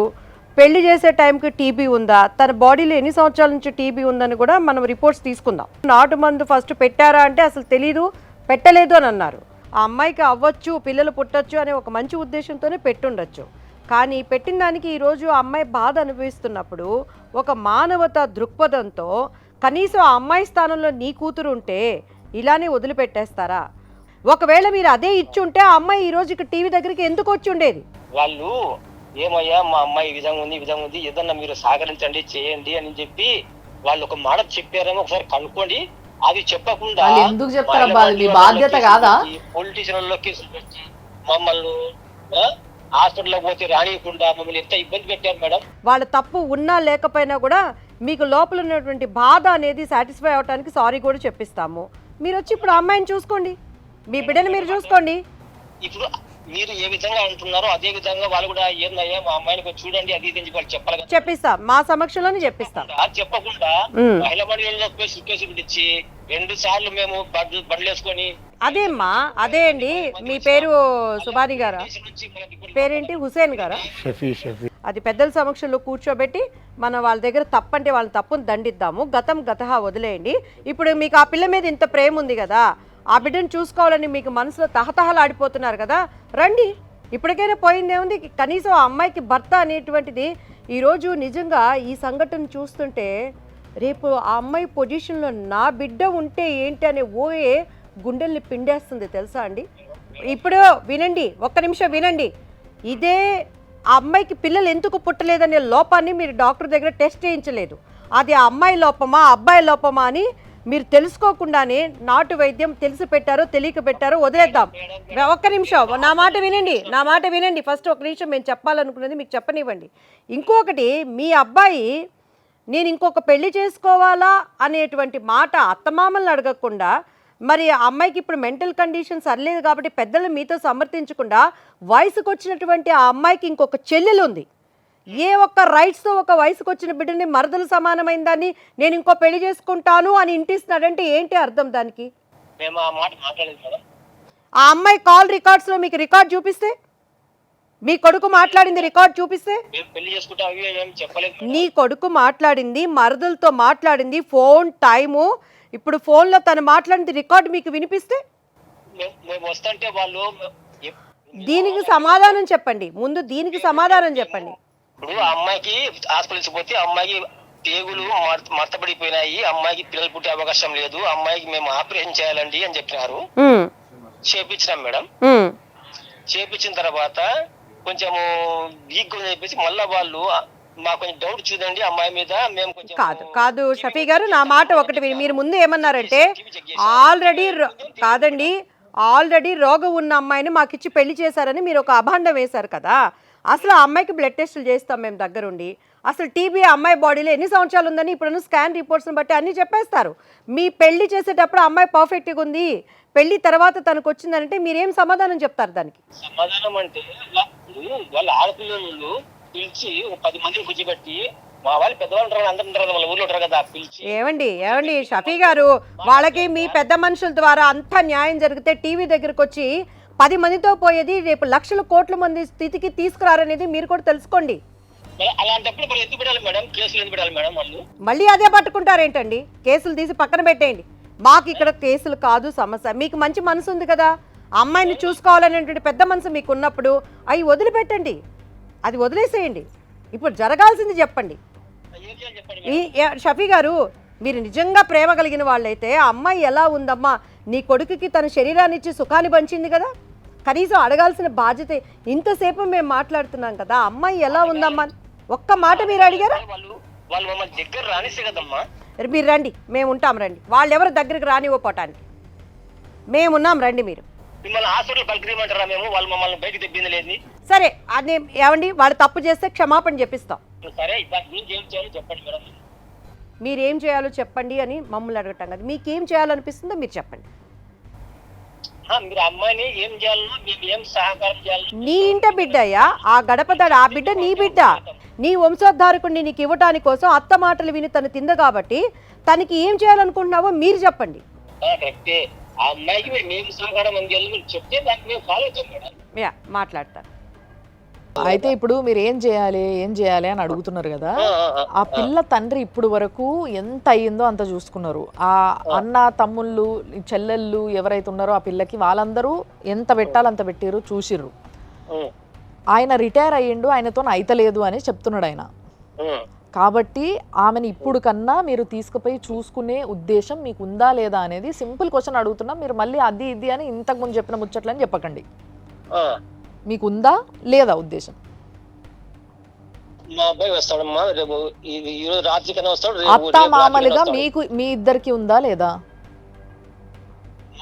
పెళ్లి చేసే టైంకి టీబీ ఉందా, తన బాడీలో ఎన్ని సంవత్సరాల నుంచి టీబీ ఉందని కూడా మనం రిపోర్ట్స్ తీసుకుందాం. నాటు మందు ఫస్ట్ పెట్టారా అంటే అసలు తెలీదు, పెట్టలేదు అని అన్నారు. ఆ అమ్మాయికి అవ్వచ్చు, పిల్లలు పుట్టచ్చు అనే ఒక మంచి ఉద్దేశంతోనే పెట్టుండొచ్చు. కానీ పెట్టిన దానికి ఈరోజు ఆ అమ్మాయి బాధ అనుభవిస్తున్నప్పుడు ఒక మానవతా దృక్పథంతో కనీసం ఆ అమ్మాయి స్థానంలో నీ కూతురు ఉంటే ఇలానే వదిలిపెట్టేస్తారా? ఒకవేళ మీరు అదే ఇచ్చుంటే ఆ అమ్మాయి ఈ రోజు ఇక్కడ టీవీ దగ్గరికి ఎందుకు వచ్చి ఉండేది? వాళ్ళు ఏమయ్యా మా అమ్మాయి ఈ విధంగా ఉంది ఏదన్నా మీరు సహకరించండి చేయండి అని చెప్పి వాళ్ళు ఒక మాట చెప్పారేమో ఒకసారి కనుక్కోండి. అది చెప్పకుండా ఎందుకు చెప్తారబ్బా, అది బాధ్యత కాదా? పొలిటీషియన్లలో కేసులు పెట్టి మమ్మల్ని హాస్పిటల్లో పోతే రానియకుండా మమ్మల్ని ఎంత ఇబ్బంది పెట్టారు మేడం. వాళ్ళ తప్పు ఉన్నా లేకపోయినా కూడా మీకు లోపల ఉన్నటువంటి బాధ అనేది సాటిస్ఫై అవడానికి సారీ కూడా చెప్పిస్తాము. మీరు వచ్చి ఇప్పుడు అమ్మాయిని చూసుకోండి, మీ బిడ్డని మీరు చూసుకోండి. ఇప్పుడు మీరు ఏ విధంగా అంటున్నారో అదే విధంగా వాళ్ళు కూడా ఏందయ్యా మా అమ్మాయిని చూడండి అది ఇది వాళ్ళు చెప్పాలి, చెప్పిస్తాం, మా సమక్షంలోనే చెప్పిస్తాం. చెప్పకుండా మహిళా మండలిలో కేసు పిలిచి 2 సార్లు మేము బండ్లు వేసుకొని. అదేమ్మా, అదే అండి. మీ పేరు సుబాని గారా? పేరేంటి? హుసేన్ గారా? అది పెద్దల సమక్షంలో కూర్చోబెట్టి మనం వాళ్ళ దగ్గర తప్పంటే వాళ్ళ తప్పును దండిద్దాము. గతం గతహ వదిలేయండి. ఇప్పుడు మీకు ఆ పిల్ల మీద ఇంత ప్రేమ ఉంది కదా, ఆ బిడ్డను చూసుకోవాలని మీకు మనసులో తహతహలాడిపోతున్నారు కదా, రండి. ఇప్పటికైనా పోయిందేముంది? కనీసం ఆ అమ్మాయికి భర్త అనేటువంటిది ఈరోజు నిజంగా ఈ సంఘటన చూస్తుంటే రేపు ఆ అమ్మాయి పొజిషన్లో నా బిడ్డ ఉంటే ఏంటి అనే ఓయే గుండెల్ని పిండేస్తుంది తెలుసా అండి. ఇప్పుడు వినండి, ఒక్క నిమిషం వినండి. ఇదే ఆ అమ్మాయికి పిల్లలు ఎందుకు పుట్టలేదనే లోపాన్ని మీరు డాక్టర్ దగ్గర టెస్ట్ చేయించలేదు. అది ఆ అమ్మాయి లోపమా అబ్బాయి లోపమా అని మీరు తెలుసుకోకుండానే నాటు వైద్యం తెలిసి పెట్టారో తెలియక పెట్టారో వదిలేద్దాం. ఒక్క నిమిషం నా మాట వినండి. ఫస్ట్ ఒక నిమిషం మేము చెప్పాలనుకున్నది మీకు చెప్పనివ్వండి. ఇంకొకటి, మీ అబ్బాయి నేను ఇంకొక పెళ్లి చేసుకోవాలా అనేటువంటి మాట అత్తమామల్ని అడగకుండా, మరి ఆ అమ్మాయికి ఇప్పుడు మెంటల్ కండిషన్ సరిలేదు కాబట్టి పెద్దలు మీతో సమర్థించకుండా వయసుకు వచ్చినటువంటి ఆ అమ్మాయికి ఇంకొక చెల్లెలు ఉంది. ఏ ఒక్క రైట్స్తో ఒక వయసుకు వచ్చిన బిడ్డని మరదలు సమానమైన దాన్ని నేను ఇంకో పెళ్లి చేసుకుంటాను అని ఇంటిస్తున్నాడంటే ఏంటి అర్థం దానికి? మేము ఆ మాట మాట్లాడలేదు మేడం. ఆ అమ్మాయి కాల్ రికార్డ్స్లో మీకు రికార్డ్ చూపిస్తే, మీ కొడుకు మాట్లాడింది రికార్డ్ చూపిస్తే, మేము పెళ్లి చేసుకుంటాం అవి ఏం చెప్పలేదు. నీ కొడుకు మాట్లాడింది, మరదలతో మాట్లాడింది, ఫోన్ టైము, ఇప్పుడు ఫోన్లో తను మాట్లాడింది రికార్డు మీకు వినిపిస్తే, మేము వస్తుంటే వాళ్ళు దీనికి సమాధానం చెప్పండి. ముందు దీనికి సమాధానం చెప్పండి. ఇప్పుడు ఆ అమ్మాయికి హాస్పిటల్కి పోతే అమ్మాయికి పేగులు మర్తపడిపోయినాయి, అమ్మాయికి పిల్లలు పుట్టే అవకాశం లేదు, అమ్మాయికి మేము ఆపరేషన్ చేయాలండి అని చెప్పినారు. చేపించినాం మేడం. చేపించిన తర్వాత కొంచెము వీక్ అని చెప్పేసి మళ్ళా వాళ్ళు మాకు కొంచెం డౌట్ చూడండి అమ్మాయి మీద, మేము కొంచెం కాదు షఫీ గారు, నా మాట ఒకటి విని మీరు ముందు ఏమన్నారంటే ఆల్రెడీ రోగం ఉన్న అమ్మాయిని మాకు ఇచ్చి పెళ్లి చేశారని మీరు ఒక అభాండం వేశారు కదా. అసలు ఆ అమ్మాయికి బ్లడ్ టెస్టులు చేస్తాం మేము దగ్గరుండి. అసలు టీబీ అమ్మాయి బాడీలో ఎన్ని సంవత్సరాలు ఉందని ఇప్పుడు స్కాన్ రిపోర్ట్స్ని బట్టి అన్నీ చెప్పేస్తారు. మీ పెళ్లి చేసేటప్పుడు అమ్మాయి పర్ఫెక్ట్గా ఉంది, పెళ్లి తర్వాత తనకు వచ్చిందంటే మీరేం సమాధానం చెప్తారు దానికి? సమాధానం అంటే వాళ్ళ ఆడపిల్లలు పిలిచి 10 మందిని కూర్చోబెట్టి, మా వాళ్ళు పెద్దవాళ్ళు ఉంటారు అందరూ ఉంటారు వాళ్ళ ఊర్లో ఉంటారు కదా, పిలిచి ఏమండి షఫీ గారు, వాళ్ళకి మీ పెద్ద మనుషుల ద్వారా అంతా న్యాయం జరిగితే టీవీ దగ్గరకు వచ్చి 10 మందితో పోయేది రేపు లక్షల కోట్ల మంది స్థితికి తీసుకురారనేది మీరు కూడా తెలుసుకోండి. అలాంటప్పుడు వాళ్ళు ఎందుకు పెట్టాలి మేడం? కేసులు ఎందుకు పెట్టాలి మేడం? వాళ్ళు మళ్ళీ అదే పట్టుకుంటారేంటండి? కేసులు తీసి పక్కన పెట్టేయండి. మాకు ఇక్కడ కేసులు కాదు సమస్య. మీకు మంచి మనసు ఉంది కదా, అమ్మాయిని చూసుకోవాలనేటువంటి పెద్ద మనసు మీకు ఉన్నప్పుడు అవి వదిలిపెట్టండి, అది వదిలేసేయండి. ఇప్పుడు జరగాల్సింది చెప్పండి. ఏం చేయాలి చెప్పండి. షఫీ గారు, మీరు నిజంగా ప్రేమ కలిగిన వాళ్ళైతే ఆ అమ్మాయి ఎలా ఉందమ్మా, నీ కొడుకుకి తన శరీరాన్ని ఇచ్చి సుఖాన్ని పంచింది కదా, కనీసం అడగాల్సిన బాధ్యత. ఇంతసేపు మేము మాట్లాడుతున్నాం కదా, అమ్మాయి ఎలా ఉందమ్మా ఒక్క మాట మీరు అడిగారా? వాళ్ళు మమ్మల్ని దగ్గర రానిస్తే కదమ్మా. మీరు రండి, మేము ఉంటాం, రండి. వాళ్ళు ఎవరు దగ్గరికి రానివ్వపోవటానికి మేమున్నాం, రండి. మీరు మిమ్మల్ని హాస్పిటల్ పలికిమంటారా? మేము వాళ్ళు మమ్మల్ని బయటకు తెప్పింది లేదు. సరే, అది ఏమండి, వాళ్ళు తప్పు చేస్తే క్షమాపణ చెప్పిస్తాం. సరే, ఏం చేయాలో చెప్పండి మేడం. మీరేం చేయాలో చెప్పండి అని మమ్మల్ని అడగటం కదా, మీకేం చేయాలనిపిస్తుందో మీరు చెప్పండి. మీరు అమ్మాయిని ఏం చేయాలన్నా మేము ఏం సహకారం చేయాలి? నీ ఇంట బిడ్డయ్యా, ఆ గడపదాడు, ఆ బిడ్డ నీ బిడ్డ, నీ వంశోద్ధారకుడిని నీకు ఇవ్వటానికి కోసం అత్త మాటలు విని తను తింద కాబట్టి తనకి ఏం చేయాలనుకుంటున్నావో మీరు చెప్పండి. కరెక్టే, ఆ అమ్మాయికి మేము సహకారం అందించాలని చెప్తే దానికి మేము ఫాలో అవుతాం మేడం. మాట్లాడతారు. అయితే ఇప్పుడు మీరు ఏం చేయాలి అని అడుగుతున్నారు కదా. ఆ పిల్ల తండ్రి ఇప్పుడు వరకు ఎంత అయ్యిందో అంత చూసుకున్నారు. ఆ అన్న తమ్ముళ్ళు చెల్లెళ్ళు ఎవరైతే ఉన్నారో ఆ పిల్లకి వాళ్ళందరూ ఎంత పెట్టాలో అంత పెట్టారు, చూసిర్రు. ఆయన రిటైర్ అయ్యిండు, ఆయనతో అయితలేదు అని చెప్తున్నాడు ఆయన. కాబట్టి ఆమెను ఇప్పుడు కన్నా మీరు తీసుకుపోయి చూసుకునే ఉద్దేశం మీకు ఉందా లేదా అనేది సింపుల్ క్వశ్చన్ అడుగుతున్నా. మీరు మళ్ళీ అది ఇది అని ఇంతకుముందు చెప్పిన ముచ్చట్లని చెప్పకండి. మీకు ఉందా లేదా ఉద్దేశం? మా అబ్బాయి వస్తాడమ్మా రేపు, ఈ రోజు రాత్రి కన్నా వస్తాడు. అత్త మామలుగా మీకు మీ ఇద్దరికి ఉందా లేదా?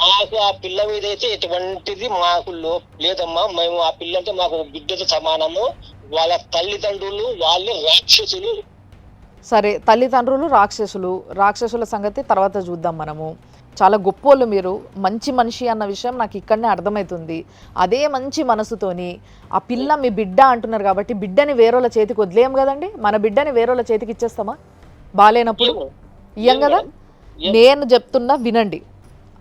మాకు ఆ పిల్ల మీద అయితే ఎటువంటిది మాకు లేదమ్మా. మేము ఆ పిల్ల అంటే మాకు బిడ్డతో సమానము. వాళ్ళ తల్లిదండ్రులు వాళ్ళే రాక్షసులు. సరే, తల్లిదండ్రులు రాక్షసుల సంగతి తర్వాత చూద్దాం మనము. చాలా గొప్పోళ్ళు మీరు, మంచి మనిషి అన్న విషయం నాకు ఇక్కడనే అర్థమవుతుంది. అదే మంచి మనసుతోని ఆ పిల్ల మీ బిడ్డ అంటున్నారు కాబట్టి బిడ్డని వేరేల చేతికి వదిలేయం కదండి. మన బిడ్డని వేరేల చేతికి ఇచ్చేస్తామా బాలేనప్పుడు? ఇయ్యం కదా. నేను చెప్తున్నా వినండి.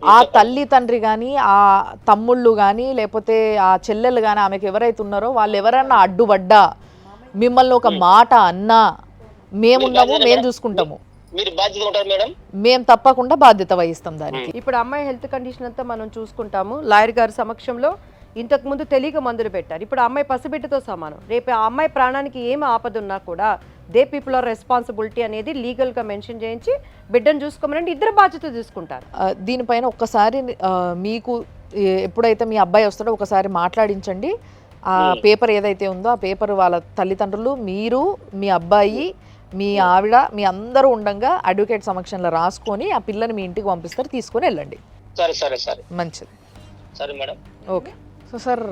ఆ తల్లి తండ్రి కానీ ఆ తమ్ముళ్ళు కానీ లేకపోతే ఆ చెల్లెలు కానీ ఆమెకు ఎవరైతే ఉన్నారో వాళ్ళు ఎవరైనా అడ్డుపడ్డా మిమ్మల్ని ఒక మాట అన్నా మేమున్నాము, మేము చూసుకుంటాము, మీరు బాధ్యత ఉంటారు మేడం. మేము తప్పకుండా బాధ్యత వహిస్తాం దానికి. ఇప్పుడు అమ్మాయి హెల్త్ కండిషన్ అంతా మనం చూసుకుంటాము. లాయర్ గారి సమక్షంలో ఇంతకు ముందు తెలియక మందులు పెట్టారు. ఇప్పుడు ఆ అమ్మాయి పసిబిడ్డతో సమానం. రేపు ఆ అమ్మాయి ప్రాణానికి ఏమి ఆపద ఉన్నా కూడా దే పీపుల్ ఆర్ రెస్పాన్సిబిలిటీ అనేది లీగల్గా మెన్షన్ చేయించి బిడ్డను చూసుకోమనంటే ఇద్దరు బాధ్యత తీసుకుంటారు. దీనిపైన ఒక్కసారి మీకు ఎప్పుడైతే మీ అబ్బాయి వస్తాడో ఒకసారి మాట్లాడించండి. ఆ పేపర్ ఏదైతే ఉందో ఆ పేపర్ వాళ్ళ తల్లిదండ్రులు, మీరు, మీ అబ్బాయి, మీ ఆవిడ, మీ అందరూ ఉండగా అడ్వకేట్ సమక్షంలో రాసుకొని ఆ పిల్లని మీ ఇంటికి పంపిస్తారు, తీసుకొని వెళ్ళండి. సరే సరే సరే మంచిది. సరే మేడం. ఓకే. సో సార్,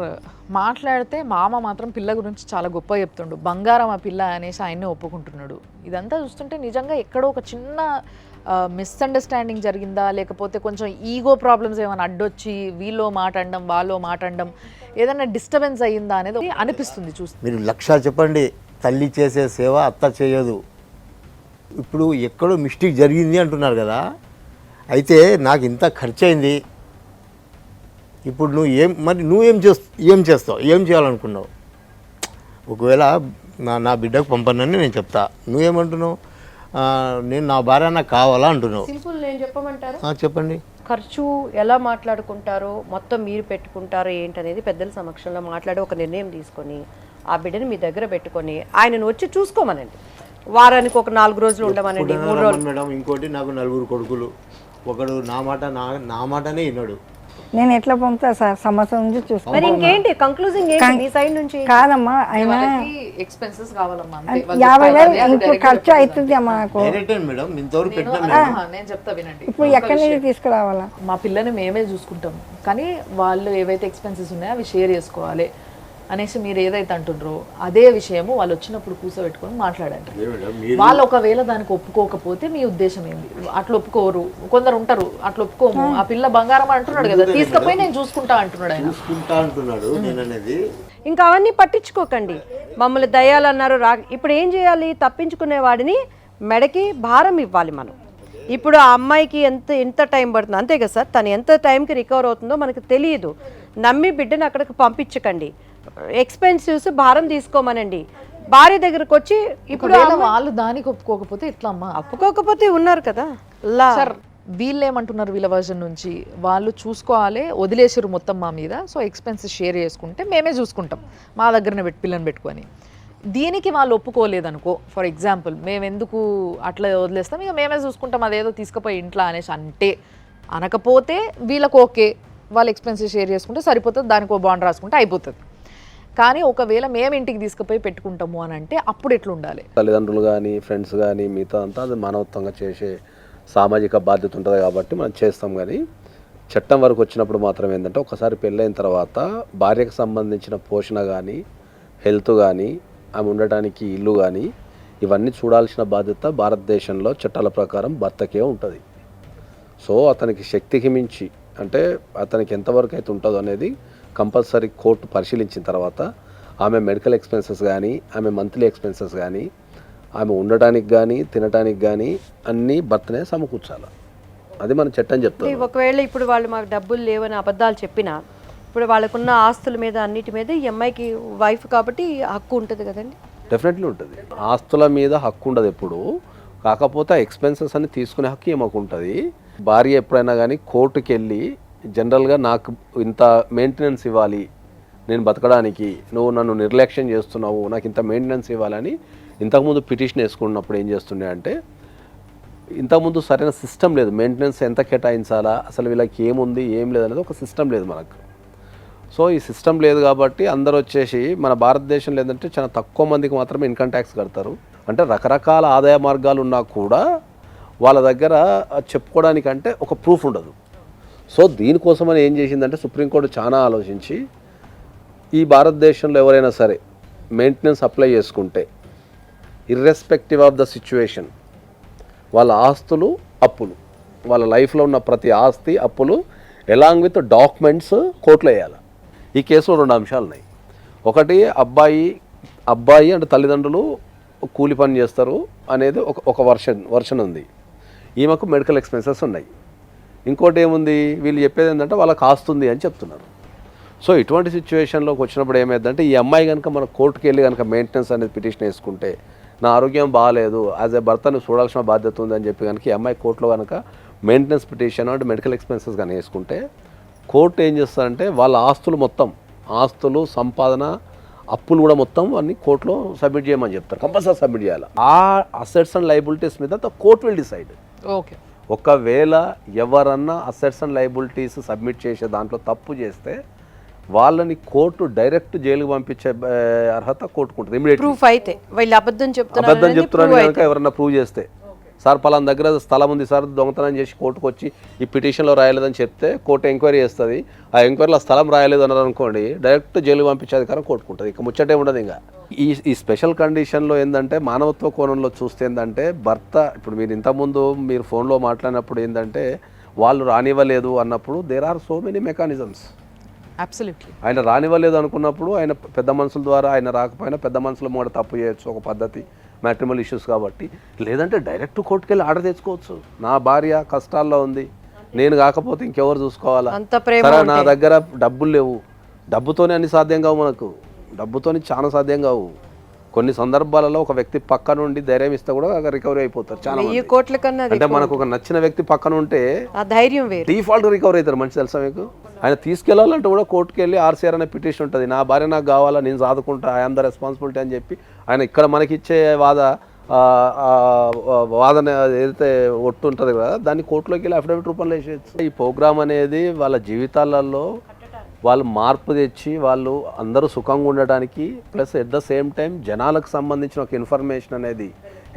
మాట్లాడితే మామ మాత్రం పిల్ల గురించి చాలా గొప్ప చెప్తుండు. బంగారం ఆ పిల్ల అనేసి ఆయన్ని ఒప్పుకుంటున్నాడు. ఇదంతా చూస్తుంటే నిజంగా ఎక్కడో ఒక చిన్న మిస్అండర్స్టాండింగ్ జరిగిందా, లేకపోతే కొంచెం ఈగో ప్రాబ్లమ్స్ ఏమైనా అడ్డొచ్చి వీళ్ళో మాట్లాడడం వాళ్ళో మాట్లాడడం ఏదైనా డిస్టర్బెన్స్ అయ్యిందా అనేది అనిపిస్తుంది చూస్తే. మీరు 1,00,000 చెప్పండి, తల్లి చేసే సేవ అత్త చేయదు. ఇప్పుడు ఎక్కడో మిస్టేక్ జరిగింది అంటున్నారు కదా, అయితే నాకు ఇంత ఖర్చు అయింది, ఇప్పుడు నువ్వేం చేస్తావు, ఏం చేయాలనుకున్నావు? ఒకవేళ నా బిడ్డకు పంపనని నేను చెప్తా, నువ్వేమంటున్నావు? నేను నా భార్య నాకు కావాలా అంటున్నావు. సింపుల్, నేను చెప్పమంటారు. చెప్పండి. ఖర్చు ఎలా మాట్లాడుకుంటారో మొత్తం మీరు పెట్టుకుంటారో ఏంటనేది పెద్దల సమక్షంలో మాట్లాడి ఒక నిర్ణయం తీసుకొని ఆ బిడ్డని మీ దగ్గర పెట్టుకొని ఆయనను వచ్చి చూసుకోమనండి. వారానికి ఒక 4 రోజులు ఉండమనండి, 3 రోజులు. మేడం, ఇంకోటి నాకు 4 కొడుకులు, ఒకడు నా మాటనే విన్నాడు. నేను ఎట్లా పంపుతా సార్, సంవత్సరం నుంచి చూస్తాను. మరి ఇంకేంటి కంక్లూజింగ్ ఏంటి మీ సైడ్ నుంచి? కాదమ్మా, అయినా ఎక్స్పెన్సెస్ కావాలమ్మా, 50,000 ఇప్పుడు ఖర్చు అవుతుంది మాకు. మేడం ఇంతవరకు పెట్టినా నేను చెప్తా వినండి. ఇప్పుడు ఎక్కడి నుంచి తీసుకురావాలా? మా పిల్లని మేమే చూసుకుంటాం, కానీ వాళ్ళు ఏవైతే ఎక్స్పెన్సెస్ ఉన్నాయో అవి షేర్ చేసుకోవాలి అనేసి మీరు ఏదైతే అంటుండ్రో అదే విషయము వాళ్ళు వచ్చినప్పుడు కూర్చోబెట్టుకొని మాట్లాడండి. వాళ్ళు ఒకవేళ దానికి ఒప్పుకోకపోతే మీ ఉద్దేశం ఏంది? అట్లా ఒప్పుకోరు, కొందరు ఉంటారు అట్లా ఒప్పుకోము, ఆ పిల్ల బంగారం అంటున్నాడు కదా, తీసుకపోయి నేను చూసుకుంటా అంటున్నాడు ఆయన. ఇంకా అవన్నీ పట్టించుకోకండి. మమ్మల్ని దయ్యాలన్నారు ఇప్పుడు ఏం చేయాలి? తప్పించుకునే వాడిని మెడకి భారం ఇవ్వాలి మనం. ఇప్పుడు ఆ అమ్మాయికి ఎంత టైం పడుతుంది అంతే కదా సార్, తను ఎంత టైంకి రికవర్ అవుతుందో మనకు తెలియదు. నమ్మి బిడ్డను అక్కడికి పంపించకండి, ఎక్స్పెన్సివ్స్ భారం తీసుకోమనండి. భార్య దగ్గరకు వచ్చి ఇప్పుడు వాళ్ళు దానికి ఒప్పుకోకపోతే ఎట్లా అమ్మా? ఒప్పుకోకపోతే ఉన్నారు కదా సార్, వీళ్ళు ఏమంటున్నారు, వీళ్ళ వర్షన్ నుంచి వాళ్ళు చూసుకోవాలి, వదిలేసారు మొత్తం మా మీద, సో ఎక్స్పెన్సెస్ షేర్ చేసుకుంటే మేమే చూసుకుంటాం మా దగ్గరనే పిల్లని పెట్టుకొని. దీనికి వాళ్ళు ఒప్పుకోలేదనుకో, ఫర్ ఎగ్జాంపుల్ మేము ఎందుకు అట్లా వదిలేస్తాం, ఇక మేమే చూసుకుంటాం అదేదో తీసుకుపోయి ఇంట్లో అనేసి అంటే అనకపోతే వీళ్ళకి ఓకే, వాళ్ళు ఎక్స్పెన్సెస్ షేర్ చేసుకుంటే సరిపోతుంది, దానికి ఒక బాండ్ రాసుకుంటే అయిపోతుంది. కానీ ఒకవేళ మేము ఇంటికి తీసుకుపోయి పెట్టుకుంటాము అని అంటే అప్పుడు ఎట్లా ఉండాలి? తల్లిదండ్రులు కానీ ఫ్రెండ్స్ కానీ మిగతా అంతా అది మానవత్వంగా చేసే సామాజిక బాధ్యత ఉంటుంది కాబట్టి మనం చేస్తాం. కానీ చట్టం వరకు వచ్చినప్పుడు మాత్రం ఏంటంటే ఒకసారి పెళ్ళైన తర్వాత భార్యకు సంబంధించిన పోషణ కానీ హెల్త్ కానీ ఆమె ఉండటానికి ఇల్లు కానీ ఇవన్నీ చూడాల్సిన బాధ్యత భారతదేశంలో చట్టాల ప్రకారం భర్తకే ఉంటుంది. సో అతనికి శక్తికి మించి అంటే అతనికి ఎంతవరకు అయితే ఉంటుందో అనేది కంపల్సరీ కోర్టు పరిశీలించిన తర్వాత ఆమె మెడికల్ ఎక్స్పెన్సెస్ కానీ ఆమె మంత్లీ ఎక్స్పెన్సెస్ కానీ ఆమె ఉండటానికి కానీ తినడానికి కానీ అన్నీ భర్తనే సమకూర్చాలి. అది మన చట్టం చెప్తుంది. ఒకవేళ ఇప్పుడు వాళ్ళు మాకు డబ్బులు లేవని అబద్ధాలు చెప్పినా ఇప్పుడు వాళ్ళకున్న ఆస్తుల మీద అన్నిటి మీద ఈ అమ్మాయికి వైఫ్ కాబట్టి హక్కు ఉంటుంది కదండి? డెఫినెట్లీ ఉంటుంది. ఆస్తుల మీద హక్కు ఉండదు ఎప్పుడు, కాకపోతే ఆ ఎక్స్పెన్సెస్ అన్ని తీసుకునే హక్కు ఏమకు ఉంటుంది. భార్య ఎప్పుడైనా కానీ కోర్టుకి వెళ్ళి జనరల్గా నాకు ఇంత మెయింటెనెన్స్ ఇవ్వాలి, నేను బతకడానికి నువ్వు నన్ను నిర్లక్ష్యం చేస్తున్నావు, నాకు ఇంత మెయింటెనెన్స్ ఇవ్వాలని ఇంతకుముందు పిటిషన్ వేసుకున్నప్పుడు ఏం చేస్తుండే అంటే ఇంతకుముందు సరైన సిస్టమ్ లేదు, మెయింటెనెన్స్ ఎంత కేటాయించాలా, అసలు వీళ్ళకి ఏముంది ఏం లేదనేది ఒక సిస్టమ్ లేదు మనకు. సో ఈ సిస్టమ్ లేదు కాబట్టి అందరూ వచ్చేసి మన భారతదేశంలో ఏంటంటే చాలా తక్కువ మందికి మాత్రమే ఇన్కమ్ ట్యాక్స్ కడతారు. అంటే రకరకాల ఆదాయ మార్గాలు ఉన్నా కూడా వాళ్ళ దగ్గర చెప్పుకోవడానికంటే ఒక ప్రూఫ్ ఉండదు. సో దీనికోసమని ఏం చేసిందంటే సుప్రీంకోర్టు చాలా ఆలోచించి ఈ భారతదేశంలో ఎవరైనా సరే మెయింటెనెన్స్ అప్లై చేసుకుంటే ఇర్రెస్పెక్టివ్ ఆఫ్ ద సిచ్యువేషన్ వాళ్ళ ఆస్తులు అప్పులు వాళ్ళ లైఫ్లో ఉన్న ప్రతి ఆస్తి అప్పులు ఎలాంగ్ విత్ డాక్యుమెంట్స్ కోర్టులో వేయాలి. ఈ కేసులో 2 అంశాలు ఉన్నాయి. ఒకటి అబ్బాయి అంటే తల్లిదండ్రులు కూలి పని చేస్తారు అనేది ఒక వర్షన్ ఉంది. ఈమెకు మెడికల్ ఎక్స్పెన్సెస్ ఉన్నాయి. ఇంకోటి ఏముంది, వీళ్ళు చెప్పేది ఏంటంటే వాళ్ళకి ఆస్తుంది అని చెప్తున్నారు. సో ఇటువంటి సిచ్యువేషన్లోకి వచ్చినప్పుడు ఏమైందంటే ఈ అమ్మాయి కనుక మన కోర్టుకి వెళ్ళి కనుక మెయింటెనెన్స్ అనేది పిటిషన్ వేసుకుంటే నా ఆరోగ్యం బాగాలేదు యాజ్ ఏ భర్తను చూడాల్సిన బాధ్యత ఉందని చెప్పి కనుక ఈ అమ్మాయి కోర్టులో కనుక మెయింటెనెన్స్ పిటిషన్ అంటే మెడికల్ ఎక్స్పెన్సెస్ కానీ వేసుకుంటే కోర్టు ఏం చేస్తారంటే వాళ్ళ ఆస్తులు మొత్తం ఆస్తులు సంపాదన అప్పులు కూడా మొత్తం అన్ని కోర్టులో సబ్మిట్ చేయమని చెప్తారు, కంపల్సరీ సబ్మిట్ చేయాలి. ఆ అసెట్స్ అండ్ లైబిలిటీస్ మీద the court will decide. Okay. ఒకవేళ ఎవరన్నా అసెట్స్ అండ్ లైబిలిటీస్ సబ్మిట్ చేసే దాంట్లో తప్పు చేస్తే వాళ్ళని కోర్టు డైరెక్ట్ జైలుకి పంపించే అర్హత కోర్టుకుంటుంది ఇమీడియట్. ప్రూఫ్ అయితే వీళ్ళు అబద్ధం చెప్తున్నారు కనుక ఎవరన్నా ప్రూవ్ చేస్తే సార్ పలానా దగ్గర స్థలం ఉంది సార్ దొంగతనం చేసి కోర్టుకు వచ్చి ఈ పిటిషన్లో రాయలేదని చెప్తే కోర్టు ఎంక్వైరీ చేస్తుంది. ఆ ఎంక్వైరీలో స్థలం రాయలేదు అన్నారు అనుకోండి డైరెక్ట్ జైలు పంపించే అధికారం కోర్టుకుంటుంది. ఇక ముచ్చటే ఉండదు. ఇంకా ఈ స్పెషల్ కండిషన్లో ఏంటంటే మానవత్వ కోణంలో చూస్తే ఏంటంటే భర్త ఇప్పుడు మీరు ఇంతకుముందు మీరు ఫోన్లో మాట్లాడినప్పుడు ఏంటంటే వాళ్ళు రానివ్వలేదు అన్నప్పుడు there are so many mechanisms. Absolutely. ఆయన రానివ్వలేదు అనుకున్నప్పుడు ఆయన పెద్ద మనుషుల ద్వారా ఆయన రాకపోయినా పెద్ద మనుషుల మూడ తప్పు చేయొచ్చు, ఒక పద్ధతి మ్యాట్రిమల్ ఇష్యూస్ కాబట్టి. లేదంటే డైరెక్ట్ కోర్టుకు వెళ్ళి ఆర్డర్ తెచ్చుకోవచ్చు. నా భార్య కష్టాల్లో ఉంది, నేను కాకపోతే ఇంకెవరు చూసుకోవాలా, సరే నా దగ్గర డబ్బులు లేవు, డబ్బుతోనే అన్ని సాధ్యం కావు, మనకు డబ్బుతోని చాలా సాధ్యం కావు. కొన్ని సందర్భాలలో ఒక వ్యక్తి పక్క నుండి ధైర్యం ఇస్తే కూడా రికవరీ అయిపోతారు చాలా మంది. కోట్ల కన్నా అంటే మనకు ఒక నచ్చిన వ్యక్తి పక్కన ఉంటే ఆ ధైర్యం వేరు, డిఫాల్ట్ రికవరీ అవుతారు. మంచి తెలుసా మీకు? ఆయన తీసుకెళ్లాలంటే కూడా కోర్టుకు వెళ్ళి ఆర్సీఆర్ అనే పిటిషన్ ఉంటుంది, నా భార్య నాకు కావాలా, నేను సాదుకుంటా, ఐఎమ్ ద రెస్పాన్సిబిలిటీ అని చెప్పి ఆయన ఇక్కడ మనకిచ్చే వాదన ఏదైతే ఒట్టు ఉంటుంది కదా దాన్ని కోర్టులోకి వెళ్ళి అఫిడవిట్ రూపంలో వేసేయచ్చు. ఈ ప్రోగ్రామ్ అనేది వాళ్ళ జీవితాలలో వాళ్ళు మార్పు తెచ్చి వాళ్ళు అందరూ సుఖంగా ఉండడానికి plus at the same time జనాలకు సంబంధించిన ఒక ఇన్ఫర్మేషన్ అనేది,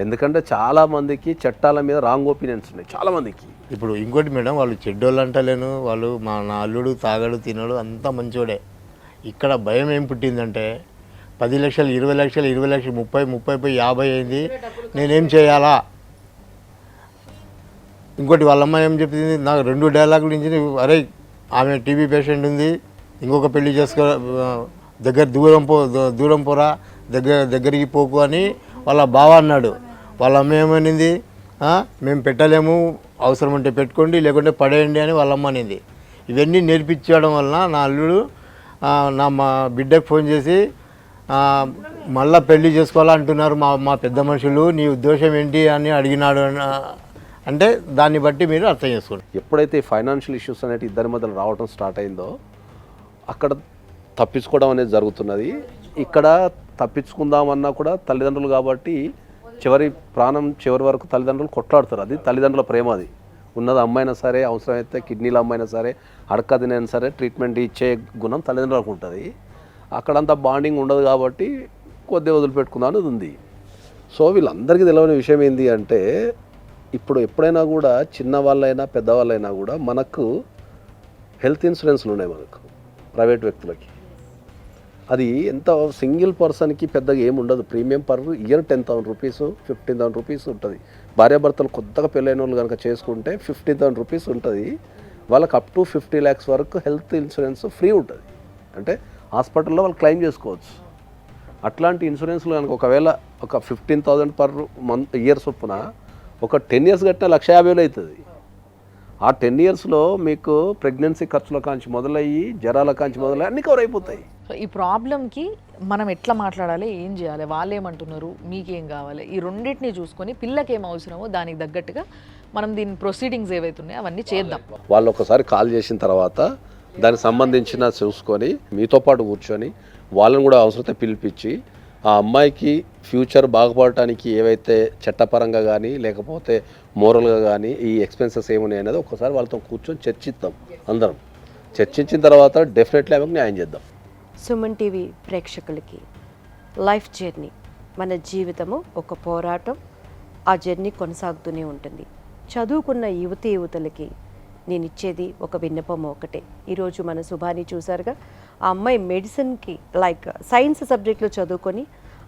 ఎందుకంటే చాలామందికి చట్టాల మీద రాంగ్ ఒపీనియన్స్ ఉన్నాయి చాలామందికి. ఇప్పుడు ఇంకోటి మేడం, వాళ్ళు చెడ్డోళ్ళు అంటలేను, వాళ్ళు నా అల్లుడు తాగడు తినడు అంతా మంచోడే. ఇక్కడ భయం ఏం పుట్టిందంటే 10 లక్షలు 20 లక్షలు 20 లక్షలు 30 పోయి 50 అయింది, నేనేం చేయాలా? ఇంకోటి వాళ్ళ అమ్మ ఏం చెప్పింది, నాకు 2 డైలాగులు ఇచ్చింది, అరే ఆమె టీబీ పేషెంట్ ఉంది, ఇంకొక పెళ్లి చేసుకో, దూరం పోరా, దగ్గరికి పోకు అని వాళ్ళ బావ అన్నాడు. వాళ్ళ అమ్మ ఏమనింది, మేము పెట్టలేము, అవసరం ఉంటే పెట్టుకోండి లేకుంటే పడేయండి అని వాళ్ళ అమ్మ అనింది. ఇవన్నీ నేర్పించడం వలన నా అల్లుడు మా బిడ్డకు ఫోన్ చేసి మళ్ళీ పెళ్లి చేసుకోవాలంటున్నారు మా పెద్ద మనుషులు, నీ ఉద్దేశం ఏంటి అని అడిగినాడు. అంటే దాన్ని బట్టి మీరు అర్థం చేసుకోండి. ఎప్పుడైతే ఫైనాన్షియల్ ఇష్యూస్ అనేవి ఇద్దరి మధ్యలో రావడం స్టార్ట్ అయిందో అక్కడ తప్పించుకోవడం అనేది జరుగుతున్నది. ఇక్కడ తప్పించుకుందామన్నా కూడా తల్లిదండ్రులు కాబట్టి చివరి వరకు తల్లిదండ్రులు కొట్లాడతారు. అది తల్లిదండ్రుల ప్రేమ. అది ఉన్నది అమ్మాయినా సరే, అవసరమైతే కిడ్నీల అమ్మాయినా సరే, అడక తినైనా సరే ట్రీట్మెంట్ ఇచ్చే గుణం తల్లిదండ్రులకు ఉంటుంది. అక్కడంతా బాండింగ్ ఉండదు కాబట్టి కొద్దిగా వదిలిపెట్టుకుందాం అనేది ఉంది. సో వీళ్ళందరికీ తెలియని విషయం ఏంటి అంటే ఇప్పుడు ఎప్పుడైనా కూడా చిన్నవాళ్ళైనా పెద్దవాళ్ళైనా కూడా మనకు హెల్త్ ఇన్సూరెన్స్లు ఉన్నాయి మనకు ప్రైవేట్ వ్యక్తులకి. అది ఎంత సింగిల్ పర్సన్కి పెద్దగా ఏమి ఉండదు. Premium per year 10,000 rupees 15,000 rupees ఉంటుంది. భార్యాభర్తలు కొత్తగా పెళ్ళైన వాళ్ళు కనుక చేసుకుంటే 15,000 రూపీస్ ఉంటుంది. వాళ్ళకి అప్ టు 50 lakhs వరకు హెల్త్ ఇన్సూరెన్స్ ఫ్రీ ఉంటుంది. అంటే హాస్పిటల్లో వాళ్ళు క్లెయిమ్ చేసుకోవచ్చు. అట్లాంటి ఇన్సూరెన్స్లు కనుక ఒకవేళ ఒక 15,000 పర్ మంత్ ఇయర్ చొప్పున ఒక 10 years కట్టిన 1,50,000 అవుతుంది. ఆ 10 yearsలో మీకు ప్రెగ్నెన్సీ ఖర్చుల కాంచి మొదలయ్యి జ్వరాల కాంచి మొదలయ్యి అన్నీ కవర్ అయిపోతాయి. సో ఈ ప్రాబ్లంకి మనం ఎట్లా మాట్లాడాలి, ఏం చేయాలి, వాళ్ళు ఏమంటున్నారు, మీకేం కావాలి, ఈ రెండింటిని చూసుకొని పిల్లకి ఏం అవసరమో దానికి తగ్గట్టుగా మనం దీని ప్రొసీడింగ్స్ ఏవైతే ఉన్నాయో అవన్నీ చేద్దాం. వాళ్ళు ఒకసారి కాల్ చేసిన తర్వాత దానికి సంబంధించిన చూసుకొని మీతో పాటు కూర్చొని వాళ్ళని కూడా అవసరమైతే పిలిపించి ఆ అమ్మాయికి ఫ్యూచర్ బాగుపడటానికి ఏవైతే చట్టపరంగా కానీ లేకపోతే మోరల్గా కానీ ఈ ఎక్స్పెన్సెస్ ఏమున్నాయి అనేది ఒకసారి వాళ్ళతో కూర్చొని చర్చిద్దాం. అందరం చర్చించిన తర్వాత డెఫినెట్లీ ఆమెకు న్యాయం చేద్దాం. సుమన్ టీవీ ప్రేక్షకులకి లైఫ్ జర్నీ, మన జీవితము ఒక పోరాటం, ఆ జర్నీ కొనసాగుతూనే ఉంటుంది. చదువుకున్న యువతలకి నేను ఇచ్చేది ఒక విన్నపం ఒకటే. ఈరోజు మన శుభాని చూసారుగా, ఆ అమ్మాయి మెడిసిన్కి లైక్ సైన్స్ సబ్జెక్ట్లో చదువుకొని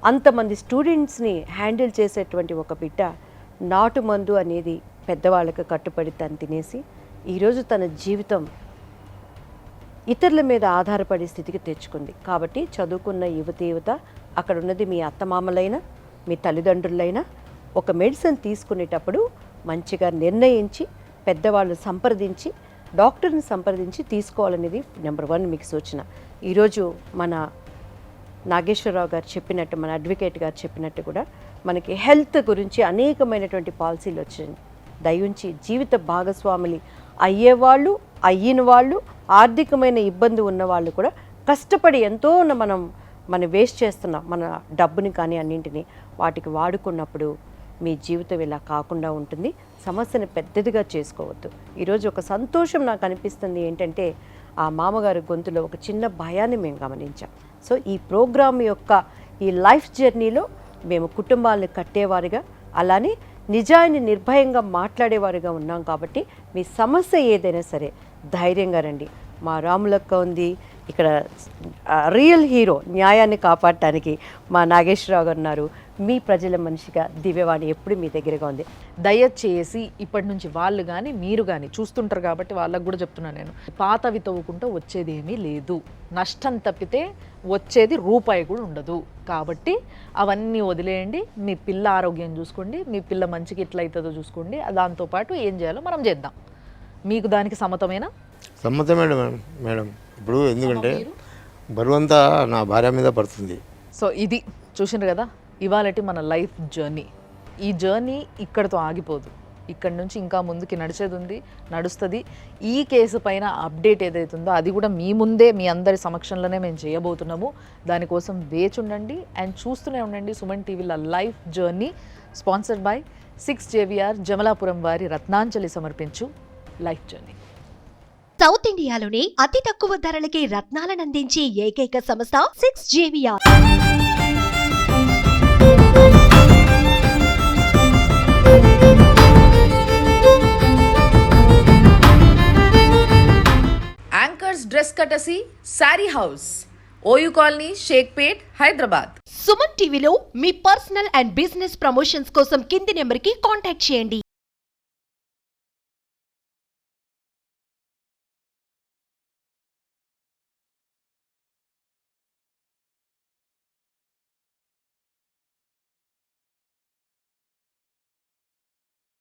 అంతమంది స్టూడెంట్స్ని హ్యాండిల్ చేసేటువంటి ఒక బిడ్డ నాటు మందు అనేది పెద్దవాళ్ళకి కట్టుబడి తను తినేసి ఈరోజు తన జీవితం ఇతరుల మీద ఆధారపడే స్థితికి తెచ్చుకుంది. కాబట్టి చదువుకున్న యువత అక్కడ ఉన్నది మీ అత్తమామలైనా మీ తల్లిదండ్రులైనా ఒక మెడిసిన్ తీసుకునేటప్పుడు మంచిగా నిర్ణయించి పెద్దవాళ్ళు సంప్రదించి డాక్టర్ని సంప్రదించి తీసుకోవాలనేది నెంబర్ 1 మీకు సూచన. ఈరోజు మన నాగేశ్వరరావు గారు చెప్పినట్టు, మన అడ్వకేట్ గారు చెప్పినట్టు కూడా మనకి హెల్త్ గురించి అనేకమైనటువంటి పాలసీలు వచ్చాయి. దయించి జీవిత భాగస్వాములు అయ్యేవాళ్ళు, అయిన వాళ్ళు, ఆర్థికమైన ఇబ్బంది ఉన్నవాళ్ళు కూడా కష్టపడి ఎంతో మనం వేస్ట్ చేస్తున్నాం మన డబ్బుని కానీ అన్నింటినీ. వాటికి వాడుకున్నప్పుడు మీ జీవితం ఇలా కాకుండా ఉంటుంది. సమస్యను పెద్దదిగా చేసుకోవద్దు. ఈరోజు ఒక సంతోషం నాకు అనిపిస్తుంది ఏంటంటే, ఆ మామగారి గొంతులో ఒక చిన్న భయాన్ని మేము గమనించాం. సో ఈ ప్రోగ్రామ్ యొక్క ఈ లైఫ్ జర్నీలో మేము కుటుంబాలను కట్టేవారిగా, అలానే నిజాన్ని నిర్భయంగా మాట్లాడేవారిగా ఉన్నాం. కాబట్టి మీ సమస్య ఏదైనా సరే ధైర్యంగా రండి. మా రాములక్క ఉంది ఇక్కడ, రియల్ హీరో, న్యాయాన్ని కాపాడటానికి మా నాగేశ్వరరావు గారు ఉన్నారు. మీ ప్రజల మనిషిగా దివ్యవాణి ఎప్పుడు మీ దగ్గరగా ఉంది. దయచేసి ఇప్పటి నుంచి వాళ్ళు కానీ మీరు కానీ చూస్తుంటారు కాబట్టి వాళ్ళకు కూడా చెప్తున్నాను నేను, పాతవి తవ్వుకుంటూ వచ్చేది ఏమీ లేదు. నష్టం తప్పితే వచ్చేది రూపాయి కూడా ఉండదు. కాబట్టి అవన్నీ వదిలేయండి. మీ పిల్ల ఆరోగ్యం చూసుకోండి, మీ పిల్ల మంచికి ఎట్లా అవుతుందో చూసుకోండి. దాంతోపాటు ఏం చేయాలో మనం చేద్దాం. మీకు దానికి సమ్మతమేనా? సమ్మతమే మేడం. ఇప్పుడు ఎందుకంటే బరువంతా నా భార్య మీద పడుతుంది. సో ఇది చూసిండ్రు కదా ఇవాళటి మన లైఫ్ జర్నీ. ఈ జర్నీ ఇక్కడితో ఆగిపోదు. ఇక్కడి నుంచి ఇంకా ముందుకి నడిచేది ఉంది, నడుస్తుంది. ఈ కేసు పైన అప్డేట్ ఏదైతుందో అది కూడా మీ ముందే, మీ అందరి సమక్షంలోనే మేము చేయబోతున్నాము. దానికోసం వేచి ఉండండి అండ్ చూస్తూనే ఉండండి సుమన్ టీవీల life journey. Sponsored by 6JVR Jamalapuram వారి రత్నాంజలి సమర్పించు లైఫ్ జర్నీ. సౌత్ ఇండియాలోనే అతి తక్కువ ధరలకి రత్నాలనందించే ఏకైక సంస్థ 6JVR. Anchors dress courtesy sari house, OU colony, Shaikpet, Hyderabad. Suman టీవీలో మీ పర్సనల్ అండ్ బిజినెస్ ప్రమోషన్స్ కోసం కింది నెంబర్కి కాంటాక్ట్ చేయండి.